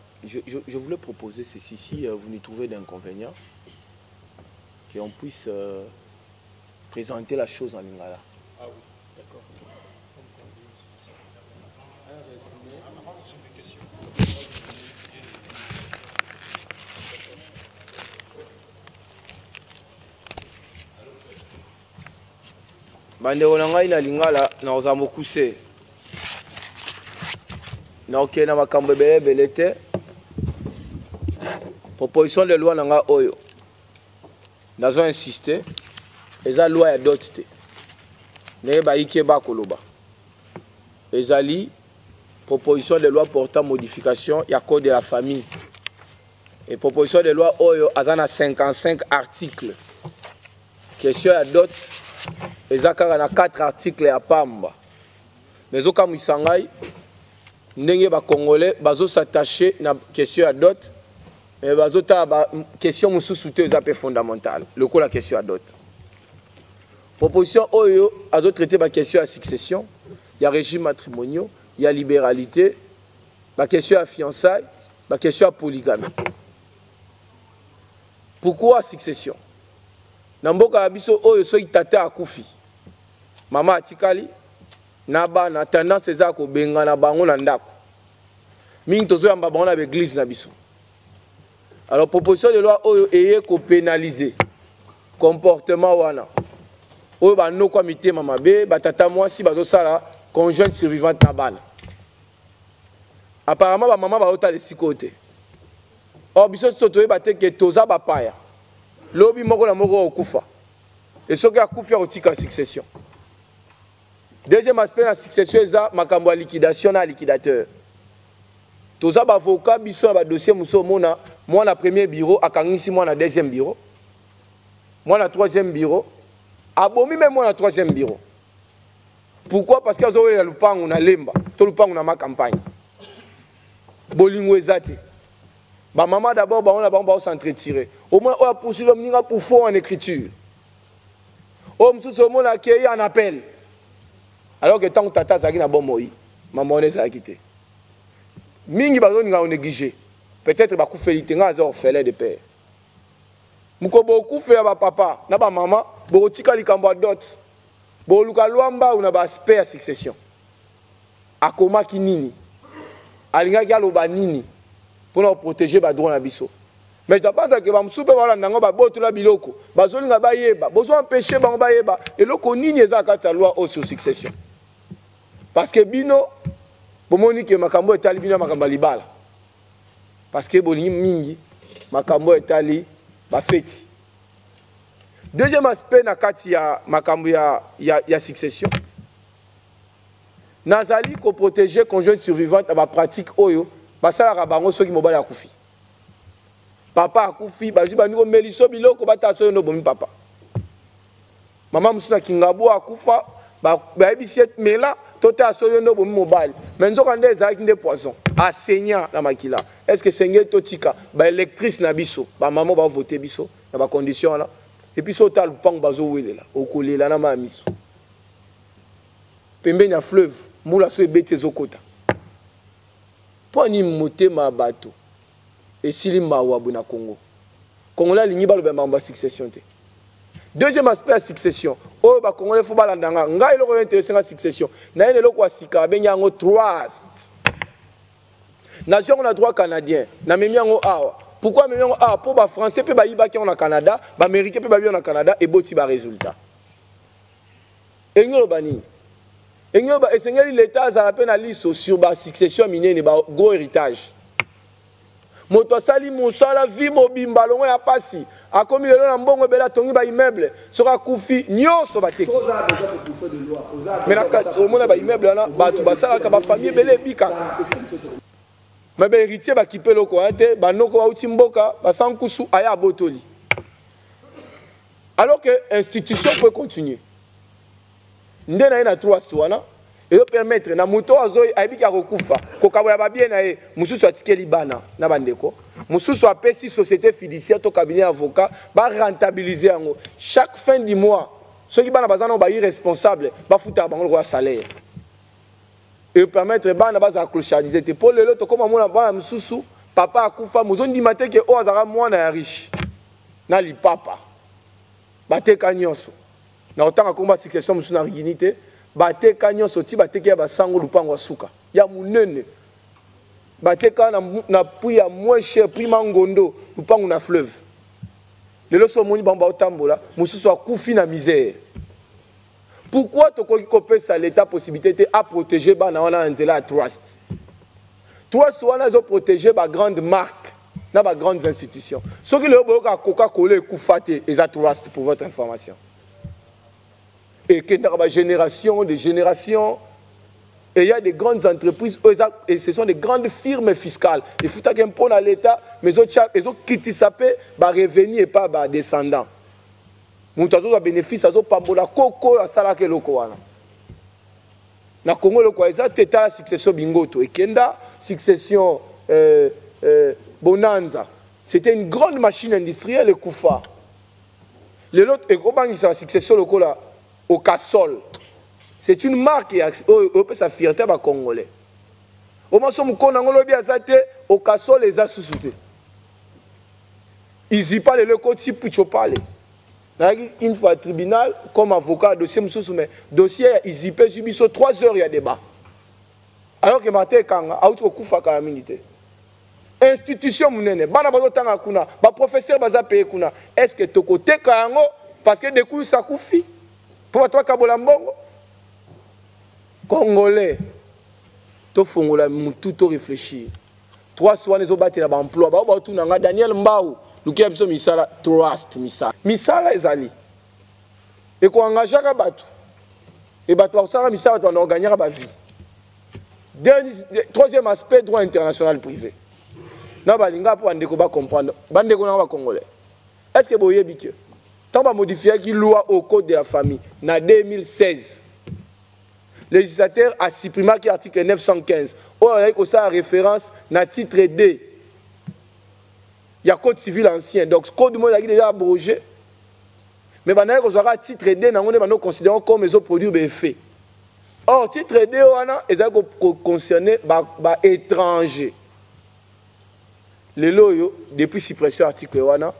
Je voulais proposer ceci, si vous n'y trouvez d'inconvénient, qu'on puisse présenter la chose en lingala. Ah oui, d'accord. Bandeko na ngai na lingala na ozambo kuse na okena makambo ebele te proposition de loi na nga oyo nazo insister eza loi ya dot te ndenge bayiki bakoloba ezali proposition de loi portant modification ya code de la famille et proposition de loi oyo aza na 55 articles question ya dot ezakaka na 4 articles ya pamba mais okamwisa ngai ndenge ba congolais bazo s'attacher na question ya dot mais bazo ta ba question mususu te eza pe fondamentale lokola question ya dot proposition oyo azo traiter ba question ya succession ya régime matrimoniaux ya libéralité ba question ya fiançailles ba question ya polygamie. Pourquoi succession? Na mboka ya biso oyo soki tata akufi mama atikali na bana tendance eza ko benga na bango na ndako mingi tozoyamba bango na église na biso. Alors proposition de loi oyo eye ko pénaliser comportement wana oyo banoko mitema mabe batata mwasi bazosala conjointe survivante na bana. Apparemment ba mama baota lesiko te. Or biso totoyeba te ke toza bapaya lobi moko na moko okufa et soki akufi akotika succession. Deuxième aspect la succession eza makambo ya liquidation na liquidateur. Toza ba avocat biso na ba dossier muso mona mwana premier bureau akangisi mwana deuxième bureau mwana troisième bureau abomi même mwana troisième bureau. Pourquoi? Parce que azowelela lupangu na lemba to lupangu na ma campagne bolingo ezate. Ba maman d'abord on a s'entretirer. Au moins on a poursuivi pour faux en écriture. Oh, monsieur Somon a créé un appel. Alors que tant que tata zaki na bon moi, maman ne s'est quitté. Mingi bazoni nga négligé. Peut-être ba kufelite nga zo orphelin de père. Muko beaucoup fait ba papa, na ba maman, bo tika likambo dot. Bo luka luamba una ba aspect à succession. Akoma ki nini? Alinga ki aloba nini? Pour protéger ba droit na biso. Mais tu penses que ba msupe wala nango ba boto la biloko. Bazoli nga ba yeba, bozo empêcher ba ba yeba. Et loko nini ezaka ta loi au sur succession. Parce que bino bomoni ke makambo etali bino makambo libala. Parce que boni mingi makambo etali ba feti. Deuxième aspect na kati ya makambo ya succession. Nazali ko protéger conjointe survivante ba pratique oyo ba sala bango soki mobali akufi. Papa akufi bazu ba niko meliso biloko bataso no bomi papa. Mama musuna kingabu akufa ba ebisiet mela tota soyo no bomi mobali. Menzo kande ezaki nde poisson. Enseignant na makila. Est-ce que sengé totika ba électrice na biso, ba maman ba voter biso na ba condition là. Et puis sota lupang bazo welela, okolela na ma miso. Pembe na fleuve, moula so ebete zokota. Po ni motema bato. Et sili mawabu na Congo. Congo la lingi ba loba mamba succession te. Deuxième aspect à succession. Oh ba Congo le faut balandanga. Nga eloko intéressant à succession. Na ele eloko asika benga ngo trust. Nation on a droit canadien. Na memi ngo awa. Pourquoi memi ngo awa? Pour ba français pe ba yiba ki on a Canada, ba américain pe ba bi on a Canada et boti ba résultat. Engolo banini. Engolo ba esengeli l'état za la peine à liso sur ba succession minene ba gros héritage. Moto sali mosala vie mobimba longo ya pasi akomi lelo na mbongo bela tongi ba immeuble soka kufi nyonso bateki mais na au mona ba immeuble na bato basala ka ba famille bele bika mais ba héritier ba kipelo ko ate ba noko ba uti mboka ba sankusu aya botoli alors que institution faut continuer ndena ina trust wana et permettre na moto azoy aibika kokufa kokaboya ba bien na ye mususu atikeli bana na bandeko mususu apesi société fiduciaire to cabinet avocat ba rentabiliser yango chaque fin du mois ceux qui bana bazana ba irresponsable ba futa bango le salaire et permettre bana baza clochardisé te pour lelo to comme mona bana mususu papa akufa muzondi mate ke o azara mwana ya riche na li papa bateka nyonso na otanga komba succession mususu na riginité bateka nyonso ti bateka ya basango lupango suka ya munene bateka na prix ya moins cher prix mangondo lupango na fleuve lelo so moni bamba otambola mususu akufi na misère. Pourquoi tokoki kopesa l'état possibilité à protéger bana wana nzela trust trust wana zo protéger ba grande marque na ba grandes institutions soki lelo boyoka Coca-Cola ekufate eza trust pour votre information. Et que dans la génération de générations, et il y a des grandes entreprises, et ce sont des grandes firmes fiscales. Il faut qu'il y ait un pont à l'État, mais ils ont quitté ça, bah revenus et pas bah descendants. Nous avons bénéfice, nous avons pambola koko à salake loko wana. Na Congo le quoi, ça c'est la succession bingoto et kenda succession bonanza. C'était une grande machine industrielle et Koufa. Le lot et comment il sa succession loko là. Au Cassol. C'est une marque qui peut sa fierté à Congolais. Au moment où on a au Cassol, les a sous-soutés. Ils n'y parlent le côté pour parler. Une fois au tribunal, comme avocat, dossier, mais dossier, ils y peuvent subir 3 heures, il y a débat. Alors que Martin Kanga, a autre coup, à la minute. Institution, professeur, est-ce que tu côté Kango, parce que des coups, ça koufi. Pour toi, Kabolambongo, Congolais, tu fongola tout réfléchir. 3 soirs les obatés là emploi. Ba tout nanga Daniel Mbao, lukia biso misala trust misala. Misala ezali. Et ko engager ka batu. Et batu osala misala to na gagner ba vie. Troisième aspect droit international privé. Na balinga pour andeko ba comprendre. Bandeko na ba Congolais. Est-ce que boye bikyo? Tant va modifier qui loi au code de la famille en 2016. Le législateur a supprimé l'article 915. On a ça référence dans titre D. Il y a code civil ancien. Donc, le code du monde a déjà abrogé. mais banaye kozwaka titre D nango nde bando considérons comme ezo produire ba effet. Or titre D wana eza ko concerner ba étranger. Lelo yo depuis suppression article wana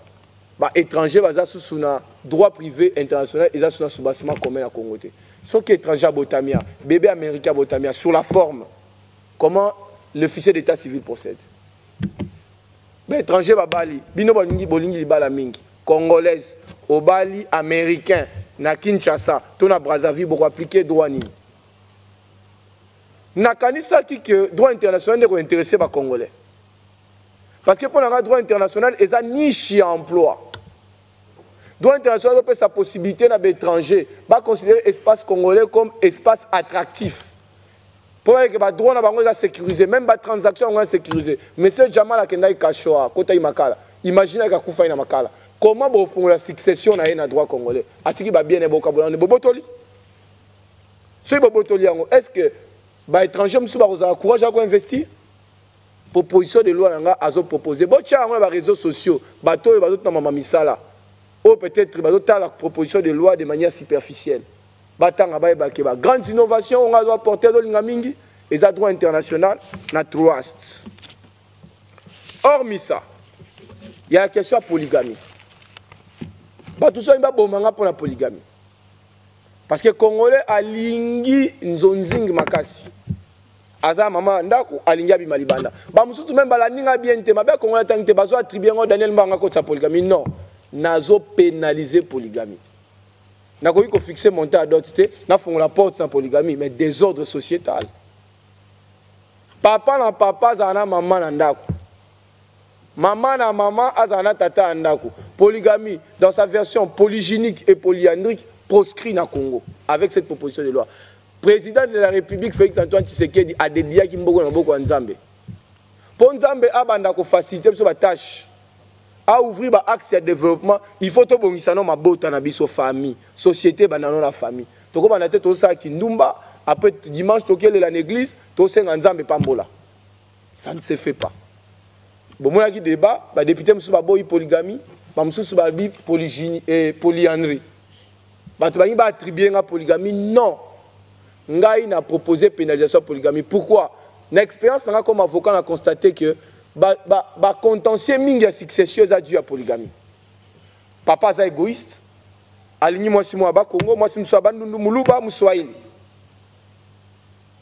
ba étranger baza sous na droit privé international eza sous na soubassement commun na Congo te. Ce qui est étranger à Botamia, bébé américain à Botamia, sur la forme, comment l'officier d'état civil procède. Mais étranger à Bali, bino bolingi li bala mingi, congolaise, au Bali américain, na Kinshasa, to na Brazzaville pour appliquer droit ni. Na kanisa ki que droit international n'est intéressé par congolais. Parce que pour le droit international, il y a niche emploi. Le droit international a sa possibilité dans l'étranger, va considérer l'espace congolais comme espace attractif. Pour que le droit soit sécurisé, même les transactions sont sécurisées. Mais c'est Jamal qui a caché, imaginez qu'il y a Makala. Comment vous faites la succession dans le droit congolais? Est-ce que vous bien vocabulaire Bobotoli? Si Bobotoli, est-ce que les étrangers ont courage à investir? Proposition de loi a proposé. Bon, tiens, on a les réseaux sociaux. Bateau et bateau dans ma misala. Ou peut-être la proposition de loi de manière superficielle. Grande innovation, on doit porter de l'ingamingi et ça droit international, na trust. Hormis ça, il y a la question de polygamie. Tout ça, il y a bon pour la polygamie. Parce que les Congolais a lingi nzonzing makasi. Aza mama ndako alinga bi malibanda. Ba musutu même bala ninga bien te mabe Congolais tangite bazo attribuer ngo Daniel Mbanga ko sa polygamie. Non. Nazo pénaliser polygamie. N'a pas qu'on fixe monter à d'autres, n'a pas la porte sans polygamie, mais désordre sociétal. Papa na papa zana maman nandako. Maman na maman azana tata nandako. Polygamie dans sa version polygynique et polyandrique proscrit na Congo avec cette proposition de loi. Président de la République Félix Antoine Tshisekedi a dédié Kimboko na Boko Nzambe. Pour Nzambe abanda ko faciliter sur la tâche. À ouvrir ba axe de développement, il faut to bongisano ma bota na biso famille, société banano la famille. Toko banate to sa ki ndumba, après dimanche tokele la église, to senga nzambe pambola. Ça ne se fait pas. Bon mona ki débat, ba député musu ba boy polygamie, ba musu ba bi polygynie et polyandrie. Ba to ba ba attribuer nga polygamie non. Ngai na proposé pénalisation polygamie. Pourquoi? Na expérience nga comme avocat on a constaté que contentieux mingi succession a dû à polygamie. Papa est égoïste. Aligné moi si moi ba Congo, moi si moi bandundu muluba muswahili.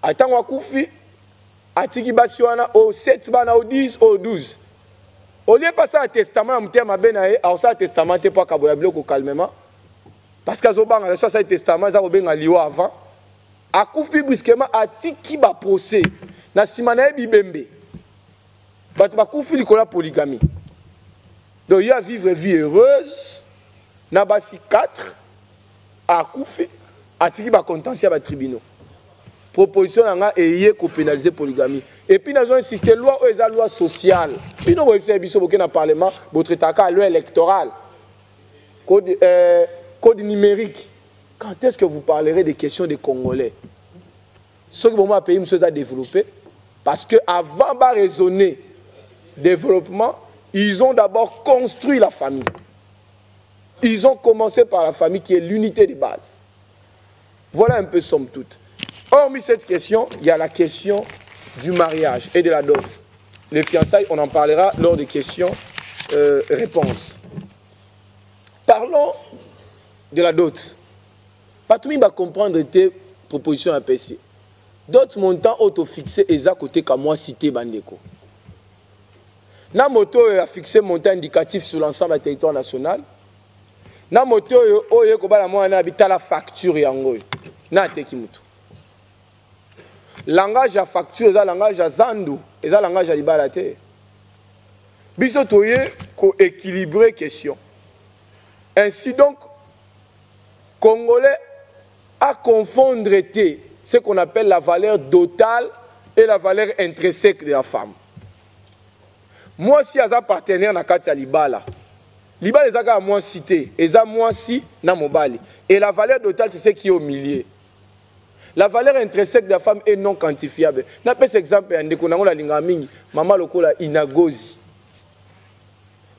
Attends wa kufi atiki basiwana au 7 bana au 10 au 12. Au lieu passer un testament mtia mabenae, au ça testament te pas kaboya bloko calmement. Parce que azobanga ça ça testament za obenga liwa avant. Akufi brusquement atiki ba procès. Na simana bibembe. Batu bakufi likola polygamie. Donc il y a vivre vie heureuse. Nabasi 4 a koufi atiki ba contentieux ba tribunaux. Proposition nga eye ko pénaliser polygamie. Et puis nous avons insisté loi ou eza loi sociale. Puis nous voyons biso boké na parlement votre taka loi électorale. Code numérique. Quand est-ce que vous parlerez des questions des Congolais? Ce que moment pays monsieur a développé parce que avant de raisonner développement, ils ont d'abord construit la famille. Ils ont commencé par la famille qui est l'unité de base. Voilà un peu somme toute. Hormis cette question, il y a la question du mariage et de la dot. Les fiançailles, on en parlera lors des questions-réponses. Parlons de la dot. Pas tout le monde va comprendre tes propositions à PC. D'autres montants auto-fixés et à côté qu'à moi cité Bandeko. Na moto a fixé un montant indicatif sur l'ensemble du territoire national. Na moto oye ko bala mwana habita la facture yango. Na teki mutu. Langage à facture, eza langage à zandu, eza langage à libala te. Biso toye ko équilibrer question. Ainsi donc Congolais à confondre ce qu'on appelle la valeur totale et la valeur intrinsèque de la femme. Moi si aza partenaire na kati ya libala. Libala ezaka moi cité, eza moi si na mobali. Et la valeur totale c'est ce qui est au milieu. La valeur intrinsèque de la femme est non quantifiable. Na pese exemple ya ndeko nango la linga mingi, mama lokola inagozi.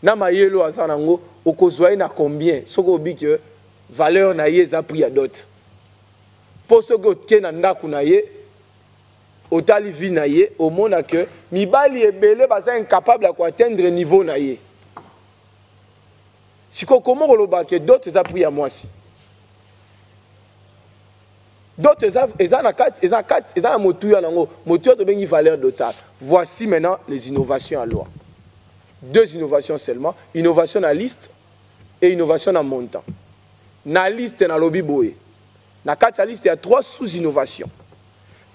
Na mayelo azanango okozwa na combien? Soko obi que valeur na ye za prix à dot. Pour ce que tu na ndaku na ye, otali vie na ye, au monde que mibali ebele baza incapable à atteindre niveau na ye. Si comment on le que d'autres za prix à moi si. D'autres ils ont moteur de bengi valeur d'otage. Voici maintenant les innovations à loi. 2 innovations seulement, innovation à liste et innovation à montant. Na liste na lobby boé. Na 4 liste il y a 3 sous-innovations.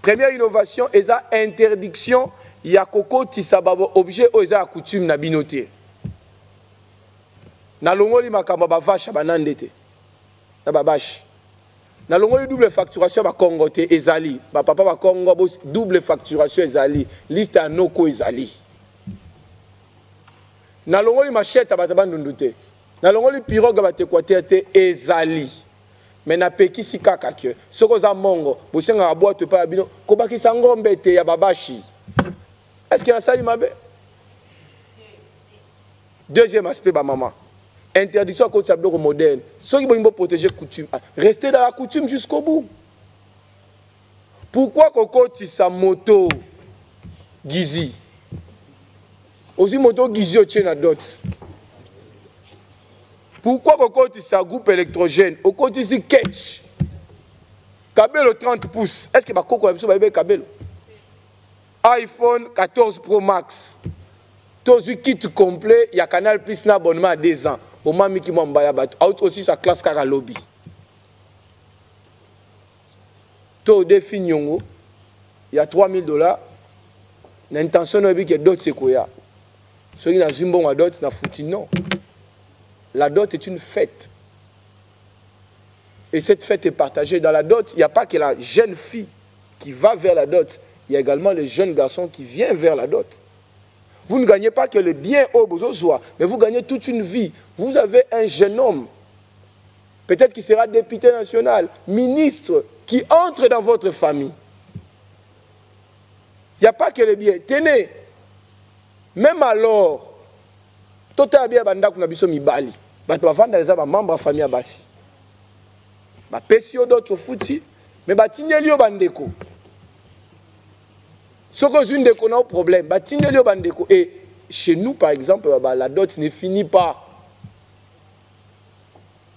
Première innovation est la interdiction ya koko tisababo objet aux coutume na binoté. Na longoli makamba ba vache banandete. Na ba vache. Na longoli double facturation ba Congo te ezali. Ba papa ba Congo double facturation ezali. Liste à noko ezali. Na longoli machette ba tabandundu te. Na longoli pirogue ba tekwater te ezali. Mais na pekisi kaka ke soko za mongo bosenga boîte pa bino ko bakisa ngombe te ya babashi. Est-ce que na sali mabe? Deuxième aspect ba maman. Interdiction à cause de la moderne. Ceux qui veulent protéger la coutume, restez dans la coutume jusqu'au bout. Pourquoi Kokoti sa moto Gizi? Aussi moto Gizi au tien dot. Pourquoi Kokoti sa groupe électrogène? Au côté si catch. Kabelo 30 pouces. Est-ce que ma coco a bien Kabelo? iPhone 14 Pro Max. Tous les kits complets, il y a Canal Plus un abonnement à 2 ans. Au moment où il y a aussi sa classe car à lobby. Tout défi il y a $3000. L'intention est que d'autres c'est quoi? Ceux qui ont un bon dot, n'a foutu non. La dot est une fête. Et cette fête est partagée. Dans la dot, il n'y a pas que la jeune fille qui va vers la dot. Il y a également les jeunes garçons qui viennent vers la dot. Vous ne gagnez pas que le bien au besoin, mais vous gagnez toute une vie. Vous avez un jeune homme, peut-être qu'il sera député national, ministre, qui entre dans votre famille. Il n'y a pas que le bien. Tenez, même alors, tout est bien, mibali. Mais tu vas vendre les membres de la famille à Bassi. Ma pesio d'autres fouti, mais batinelio bandeko. Ce que une déco n'a problème, batinelio bandeko. Et chez nous, par exemple, la dot ne finit pas.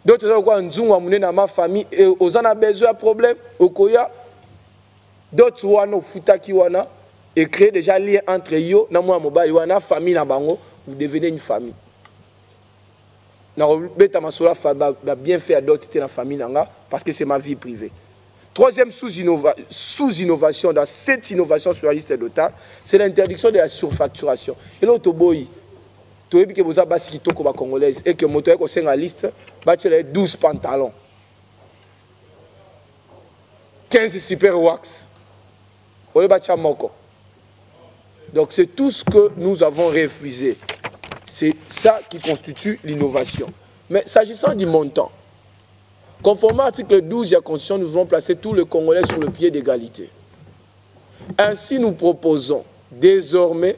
D'autres ont amené dans ma famille et aux en a besoin de problème. Okoya, d'autres ont futaki wana et créer déjà lien entre eux. Na moi mobile wana famille na bango, vous devenez une famille. Na beta masola bien fait à d'autres dans la famille nanga parce que c'est ma vie privée. Troisième sous-innovation dans cette innovation sur la liste d'OTAN, c'est l'interdiction de la surfacturation. Et l'autre boy, tu as vu que vous avez basi kitoko ba congolaise et que moto ko senga liste, ba tire 12 pantalons. 15 super wax. Ole ba chamoko. Donc c'est tout ce que nous avons refusé. C'est ça qui constitue l'innovation. Mais s'agissant du montant, conformément à l'article 12 de la Constitution, nous devons placer tous les Congolais sur le pied d'égalité. Ainsi, nous proposons désormais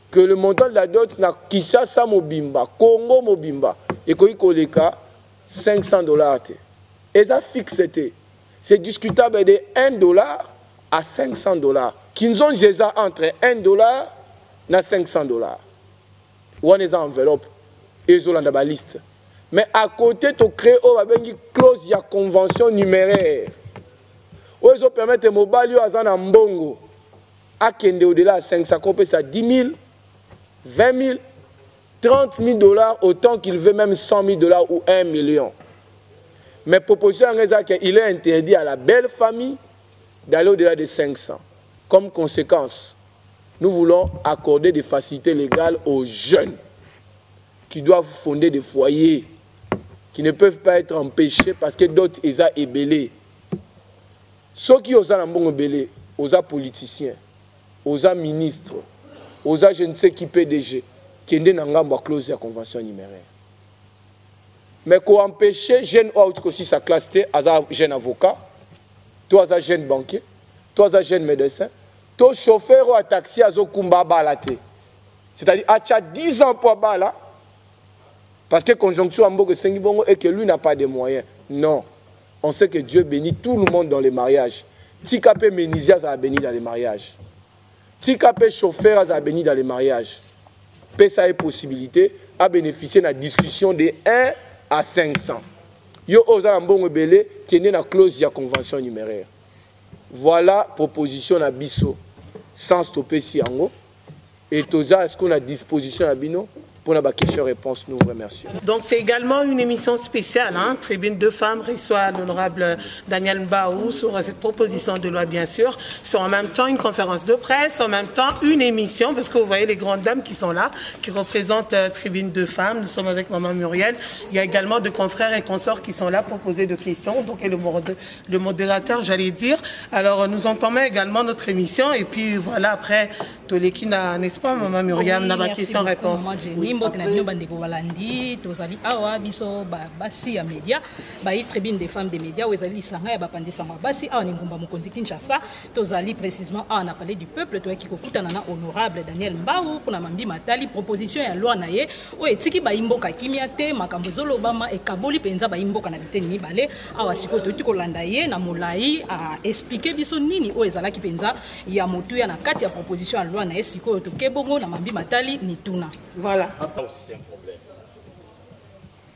que le montant de la dot na Kinshasa Mobimba, Congo Mobimba, et Koikoleka, $500. Et ça fixe, c'est discutable de $1 à $500. Qui nous ont déjà entre $1 et $500. Ou on est en enveloppe, et ils ont la liste. Mais à côté, tu crées une clause de convention numéraire. Où ils permettent aux mobile à Mbongo à kende au-delà de 500, ça 10 000, 20 000, 30 000 $, autant qu'il veut même 100 000 $ ou 1 million. Mais proposition il est interdit à la belle famille d'aller au-delà de 500. Comme conséquence, nous voulons accorder des facilités légales aux jeunes qui doivent fonder des foyers, qui ne peuvent pas être empêchés parce que d'autres ont ébélé. Ceux qui ont ébélé, aux politiciens, aux ministres, aux je ne sais qui PDG, qui ont une clause de la convention numéraire. Mais pour empêcher les jeunes aussi sa classe, aux jeunes avocats, toi aux jeunes banquiers, toi aux jeunes médecins, toi chauffeur ou taxi à Zokumba Balate. C'est-à-dire, à 10 ans pour Bala, Parce que conjoncture Amboka Sengibongo et que lui n'a pas de moyens. Non. On sait que Dieu bénit tout le monde dans les mariages. Tikapé Ménisia a béni dans les mariages. Tikapé chauffeur a béni dans les mariages. Ça a possibilité à bénéficier de la discussion de 1 à 500. Yo oza mbongo belé qui est né la clause de la convention numéraire. Voilà proposition à biso sans stopper si ango. Et toza est-ce qu'on a disposition à bino pour la question-réponse, nous vous remercions. Donc c'est également une émission spéciale, hein? Tribune de femmes reçoit l'honorable Daniel Mbaou sur cette proposition de loi, bien sûr. C'est en même temps une conférence de presse, en même temps une émission, parce que vous voyez les grandes dames qui sont là, qui représentent Tribune de femmes. Nous sommes avec Maman Muriel. Il y a également des confrères et consorts qui sont là pour poser des questions. Donc et le modérateur, j'allais dire. Alors nous entamons également notre émission et puis voilà, après, Tolekina, n'est-ce pas, Maman Muriel, n'a pas question-réponse. mbote na bino bandeko balandi tozali awa biso basi ya média bayi tribune des femmes des médias où ezali lisanga ya bapandisanga basi awa ni ngumba mokonzi Kinshasa tozali précisément awa na palais du peuple toyaki kokutana na honorable Daniel Mbaou pour na mambi matali proposition ya loi na ye o etiki bayimboka kimia te makambo zolobama ekaboli penza bayimboka na biteni mibale awa siko toyaki kolanda ye na molai a expliquer biso nini o ezalaki penza ya motu ya na kati ya proposition ya loi na ye siko tokebongo na mambi matali ni tuna. Voilà. C'est un problème.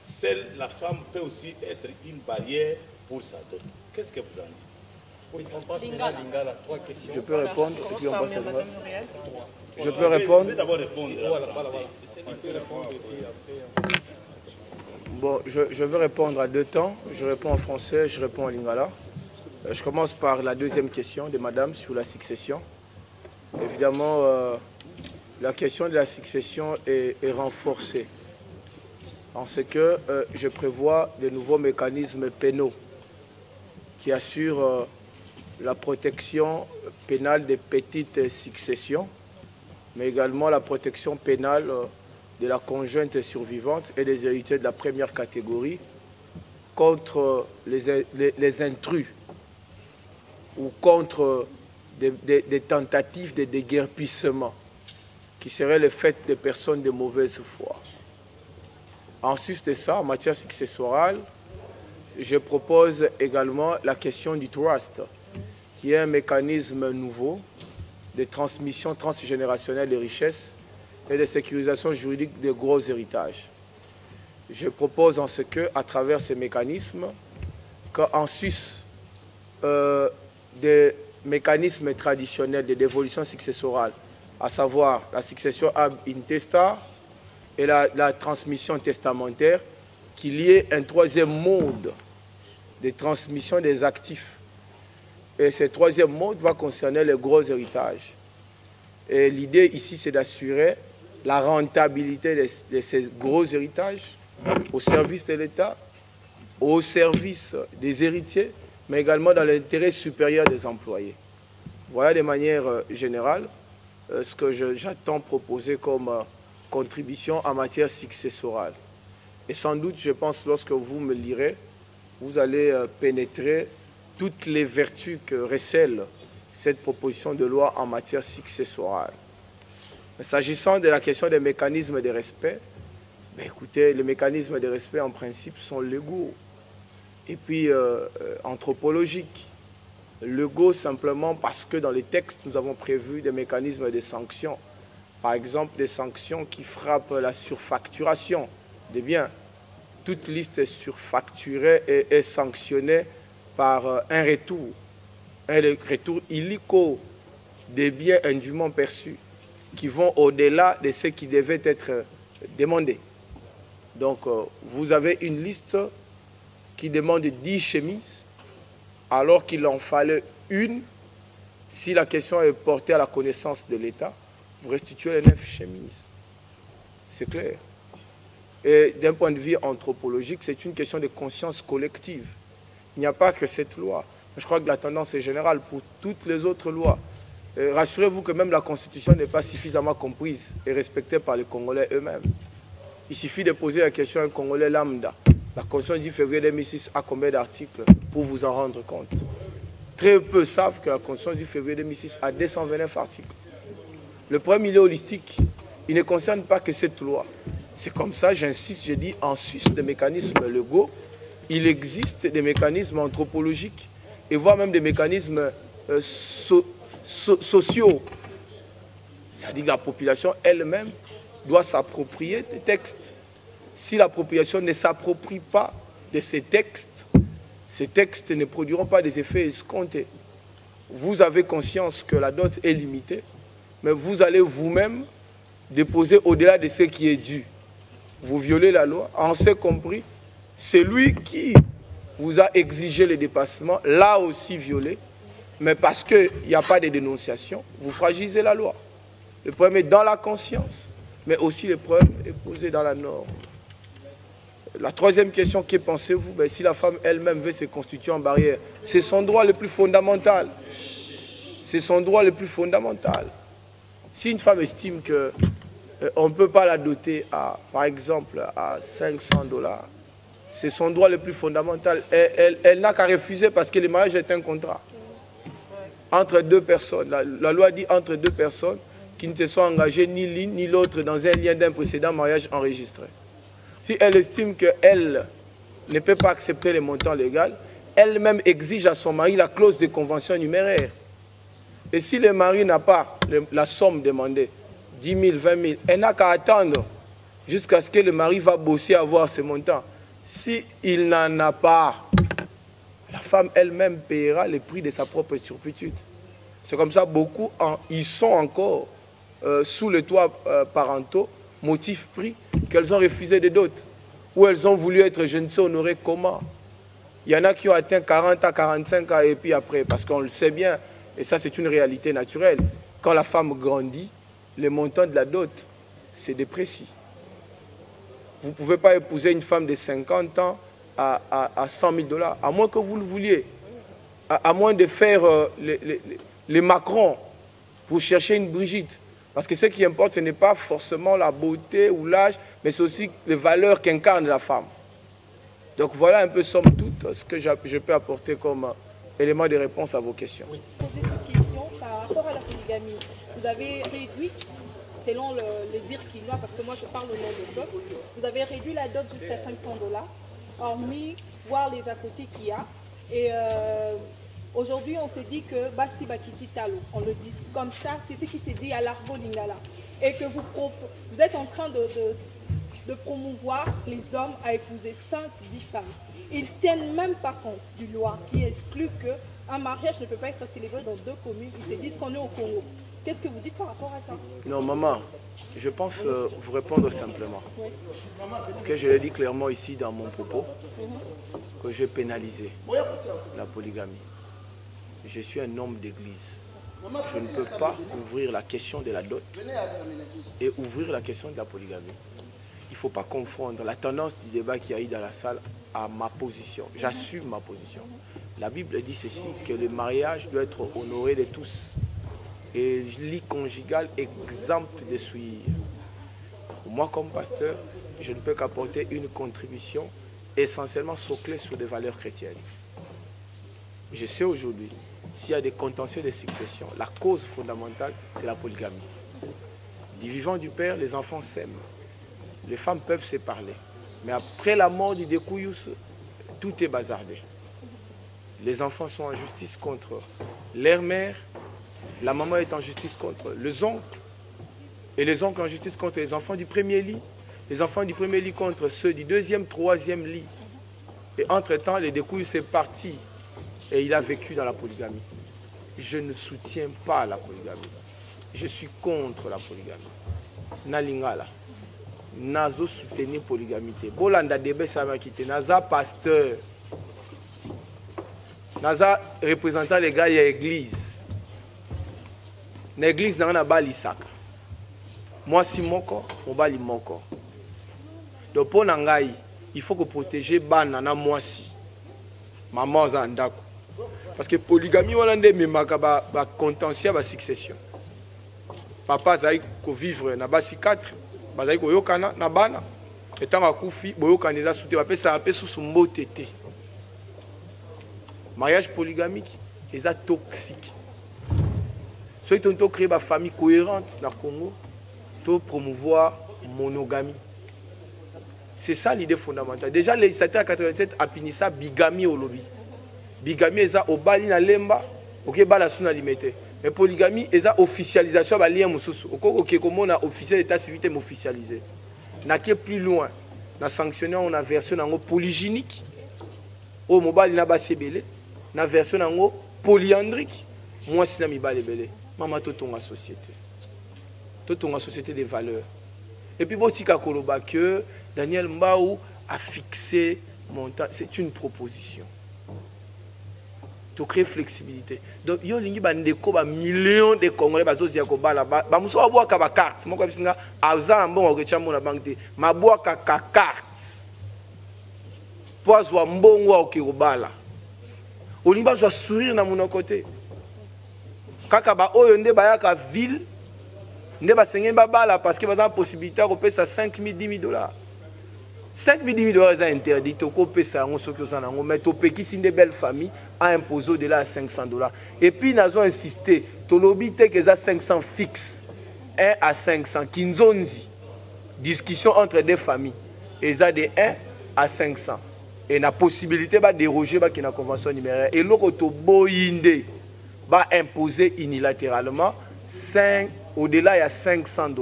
Seule la femme peut aussi être une barrière pour sa dot. Qu'est-ce que vous en dites? Oui, on passe à Lingala. 3 questions. Je peux répondre et puis on passe à moi. Je peux Je répondre. vais d'abord répondre. Voilà. Il peut répondre et puis après. Bon, je vais répondre à 2 temps. Je réponds en français, je réponds en lingala. Je commence par la deuxième question de madame sur la succession. Évidemment, la question de la succession est renforcée en ce que je prévois de nouveaux mécanismes pénaux qui assurent la protection pénale des petites successions, mais également la protection pénale de la conjointe survivante et des héritiers de la première catégorie contre les intrus ou contre des tentatives de déguerpissement qui serait le fait de personnes de mauvaise foi. Ensuite de ça, en matière successorale, je propose également la question du trust, qui est un mécanisme nouveau de transmission transgénérationnelle des richesses et de sécurisation juridique de gros héritages. Je propose en ce que, à travers ces mécanismes, qu'en sus des mécanismes traditionnels de dévolution successorale, à savoir la succession ab intestat et la transmission testamentaire, qu'il y ait un troisième mode de transmission des actifs. Et ce troisième mode va concerner les gros héritages. Et l'idée ici, c'est d'assurer la rentabilité de ces gros héritages au service de l'État, au service des héritiers, mais également dans l'intérêt supérieur des employés. Voilà de manière générale ce que j'attends proposer comme contribution en matière successorale. Et sans doute, je pense, lorsque vous me lirez, vous allez pénétrer toutes les vertus que recèle cette proposition de loi en matière successorale. S'agissant de la question des mécanismes de respect, ben écoutez, les mécanismes de respect en principe sont légaux et puis anthropologiques. Légaux simplement parce que dans les textes, nous avons prévu des mécanismes de sanctions. Par exemple, des sanctions qui frappent la surfacturation des biens. Toute liste surfacturée est sanctionnée par un retour illico des biens indûment perçus qui vont au-delà de ce qui devait être demandé. Donc, vous avez une liste qui demande 10 chemises, alors qu'il en fallait une. Si la question est portée à la connaissance de l'État, vous restituez les 9 chemises. C'est clair. Et d'un point de vue anthropologique, c'est une question de conscience collective. Il n'y a pas que cette loi. Je crois que la tendance est générale pour toutes les autres lois. Rassurez-vous que même la Constitution n'est pas suffisamment comprise et respectée par les Congolais eux-mêmes. Il suffit de poser la question à un Congolais lambda. La Constitution du février 2006 a combien d'articles pour vous en rendre compte? Très peu savent que la Constitution du février 2006 a 229 articles. Le problème, il est holistique. Il ne concerne pas que cette loi. C'est comme ça, j'insiste, je dis, en Suisse, des mécanismes légaux, il existe des mécanismes anthropologiques et voire même des mécanismes sociaux. C'est-à-dire que la population elle-même doit s'approprier des textes. Si la population ne s'approprie pas de ces textes ne produiront pas des effets escomptés. Vous avez conscience que la dot est limitée, mais vous allez vous-même déposer au-delà de ce qui est dû. Vous violez la loi, en ce compris, celui qui vous a exigé le dépassement l'a aussi violé, mais parce qu'il n'y a pas de dénonciation, vous fragilisez la loi. Le problème est dans la conscience, mais aussi le problème est posé dans la norme. La troisième question, que pensez-vous? Si la femme elle-même veut se constituer en barrière, c'est son droit le plus fondamental. C'est son droit le plus fondamental. Si une femme estime qu'on ne peut pas la doter, par exemple, à 500 $, c'est son droit le plus fondamental. Elle n'a qu'à refuser parce que le mariage est un contrat. Entre deux personnes. La loi dit entre deux personnes qui ne se sont engagées ni l'une ni l'autre dans un lien d'un précédent mariage enregistré. Si elle estime qu'elle ne peut pas accepter les montants légaux, elle-même exige à son mari la clause de convention numéraire. Et si le mari n'a pas la somme demandée, 10 000, 20 000, elle n'a qu'à attendre jusqu'à ce que le mari va bosser à avoir ce montant. S'il n'en a pas, la femme elle-même paiera le prix de sa propre turpitude. C'est comme ça, beaucoup ils sont encore sous le toit parentaux, motif pris, qu'elles ont refusé des dots, ou elles ont voulu être, je ne sais, honorées comment. Il y en a qui ont atteint 40 à 45 ans et puis après, parce qu'on le sait bien, et ça c'est une réalité naturelle, quand la femme grandit, le montant de la dot se déprécie. Vous ne pouvez pas épouser une femme de 50 ans à 100 000 $, à moins que vous le vouliez, à moins de faire les Macron pour chercher une Brigitte. Parce que ce qui importe, ce n'est pas forcément la beauté ou l'âge, mais c'est aussi les valeurs qu'incarne la femme. Donc voilà un peu, somme toute, ce que je peux apporter comme élément de réponse à vos questions. Oui. Poser cette question par rapport à la polygamie. Vous avez réduit, selon les dires quinois, parce que moi je parle au nom de peuple, vous avez réduit la dot jusqu'à 500 $, hormis voir les à côté qu'il y a. Et aujourd'hui, on s'est dit que Basi Bakiti Talo, on le dit comme ça, c'est ce qui s'est dit à l'Arbo Lingala. Et que vous êtes en train de promouvoir les hommes à épouser 5-10 femmes. Ils ne tiennent même pas compte du loi qui exclut qu'un mariage ne peut pas être célébré dans 2 communes. Ils se disent qu'on est au Congo. Qu'est-ce que vous dites par rapport à ça? Non, maman, je pense vous répondre simplement. Oui. Que je l'ai dit clairement ici dans mon propos, que j'ai pénalisé la polygamie. Je suis un homme d'église. Je ne peux pas ouvrir la question de la dot et ouvrir la question de la polygamie. Il ne faut pas confondre la tendance du débat qu'il y a eu dans la salle à ma position. J'assume ma position. La Bible dit ceci, que le mariage doit être honoré de tous. Et le lit conjugal exempt de souillure. Moi, comme pasteur, je ne peux qu'apporter une contribution essentiellement soclée sur des valeurs chrétiennes. Je sais aujourd'hui, s'il y a des contentieux de succession, la cause fondamentale, c'est la polygamie. Du vivant du père, les enfants s'aiment. Les femmes peuvent se parler. Mais après la mort du découyus, tout est bazardé. Les enfants sont en justice contre leur mère, la maman est en justice contre les oncles, et les oncles en justice contre les enfants du premier lit, les enfants du premier lit contre ceux du deuxième, troisième lit. Et entre-temps, le découyus est parti et il a vécu dans la polygamie. Je ne soutiens pas la polygamie. Je suis contre la polygamie. Nalingala. Nazo soutenir polygamité. Bolanda debe samakite. Naza pasteur. Naza représentant les gars de l'église. L'église n'a pas l'isaka. Moi si moko, on va li moko. Donc pour nangai, il faut que protéger banana moi si. Maman zandako. Parce que polygamie hollandais me maka ba contentieux ba succession. Papa zaï ko vivre na basi 4. Bazali ko yokana na bana etanga kufi boyokana eza souté bapesa ape susu mbote te. Mariage polygamique eza toxique. Ceux qui ont créé une famille cohérente dans le Congo, to promouvoir monogamie. C'est ça l'idée fondamentale. Déjà, le législateur à 87 a fini ça bigamie au lobby. Bigamie est au bali na lemba, ok, bala suna limité. Mais polygamie est officialisation de lien mususu. Ok, comment on a officiel d'état civil est officialisé. N'a qu'à plus loin. Na sanctionné on a version en polygynique. Au mobile na bas belé. Na version en polyandrique. Moi si na mi balé belé. Maman totonga société. Totonga société des valeurs. Et puis botika koloba que Daniel Mbaou a fixé montant. C'est une proposition. To créer flexibilité. Donc yo lingi bandeko ba millions de Congolais bazozi ya kobala ba muso ba boaka ba carte moko bisinga azala mbongo kecha mona banque ma boaka ka carte poazwa mbongo oki kobala olingi bazwa sourire na mon côté kaka ba oyo nde bayaka ville nde basengi babala parce que baza possibilité ko pesa 5 000 10 000 $. 5 000 10 000 $ est interdit. Mais tu des belles familles a imposé au-delà de 500 $. Et puis, nous avons insisté, tu l'obité que ça 500 fixe, 1 à 500, kinzonzi, discussion entre des familles, et ça de 1 à 500. Et la possibilité de déroger à la convention numéraire. Et l'autre, boyinde, va imposer unilatéralement au-delà de 500 $.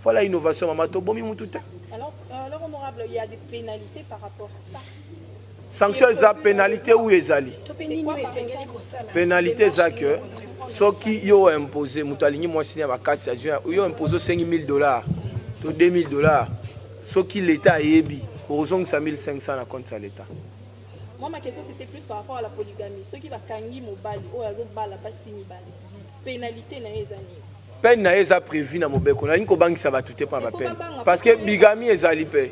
Voilà l'innovation, maman, tu bomi moutouta. Alors, honorable, il y a des pénalités par rapport à ça. Sanction eza pénalité ou ezali? Pénalité eza que ceux qui yo imposé mutalingi moi signé ba casse yo imposé 5 000 $, to 2 000 $. Ceux qui l'état yebi, heureusement 1 500 na compte de l'état. Moi ma question c'était plus par rapport à la polygamie. Ceux qui va kangi mobali o azo bala pas simi bali. Pénalité na ezani. peine na eza prévu na mobeko na linko bangi ça va tout pas ma peine parce que bigamie ezali pe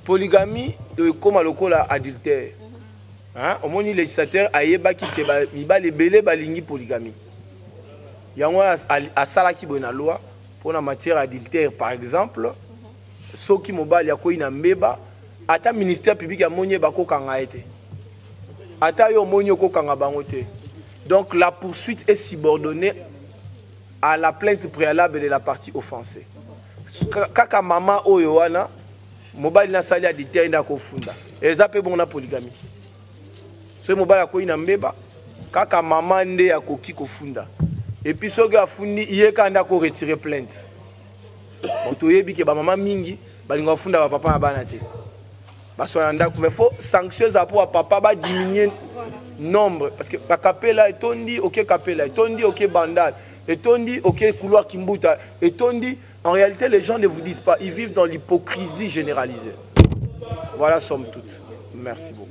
polygamie de comme lokola adultère hein au moni législateur ayebaki ke ba mibale belé balingi polygamie yango a sala ki bona loi pour la matière adultère par exemple soki mobali akoyi na mbeba ata ministère public ya monye bako kanga été ata yo monye ko kanga bango te donc la poursuite est subordonnée à la plainte préalable de la partie offensée. Kaka maman oyo wana mobile na sali adultère na ko funda ezape bon na polygamie so mobile akoyi na mbeba kaka maman nde akoki ko funda et puis soki afundi yeka nda ko retirer plainte bon toyebi ke ba maman mingi balinga funda ba papa na bana te baso nda mais faut sanctions pour papa ba diminuer nombre parce que ba kapela etondi OK kapela etondi OK bandal etondi OK couloir kimbuta etondi en réalité les gens ne vous disent pas, ils vivent dans l'hypocrisie généralisée. Voilà somme toute. Merci beaucoup.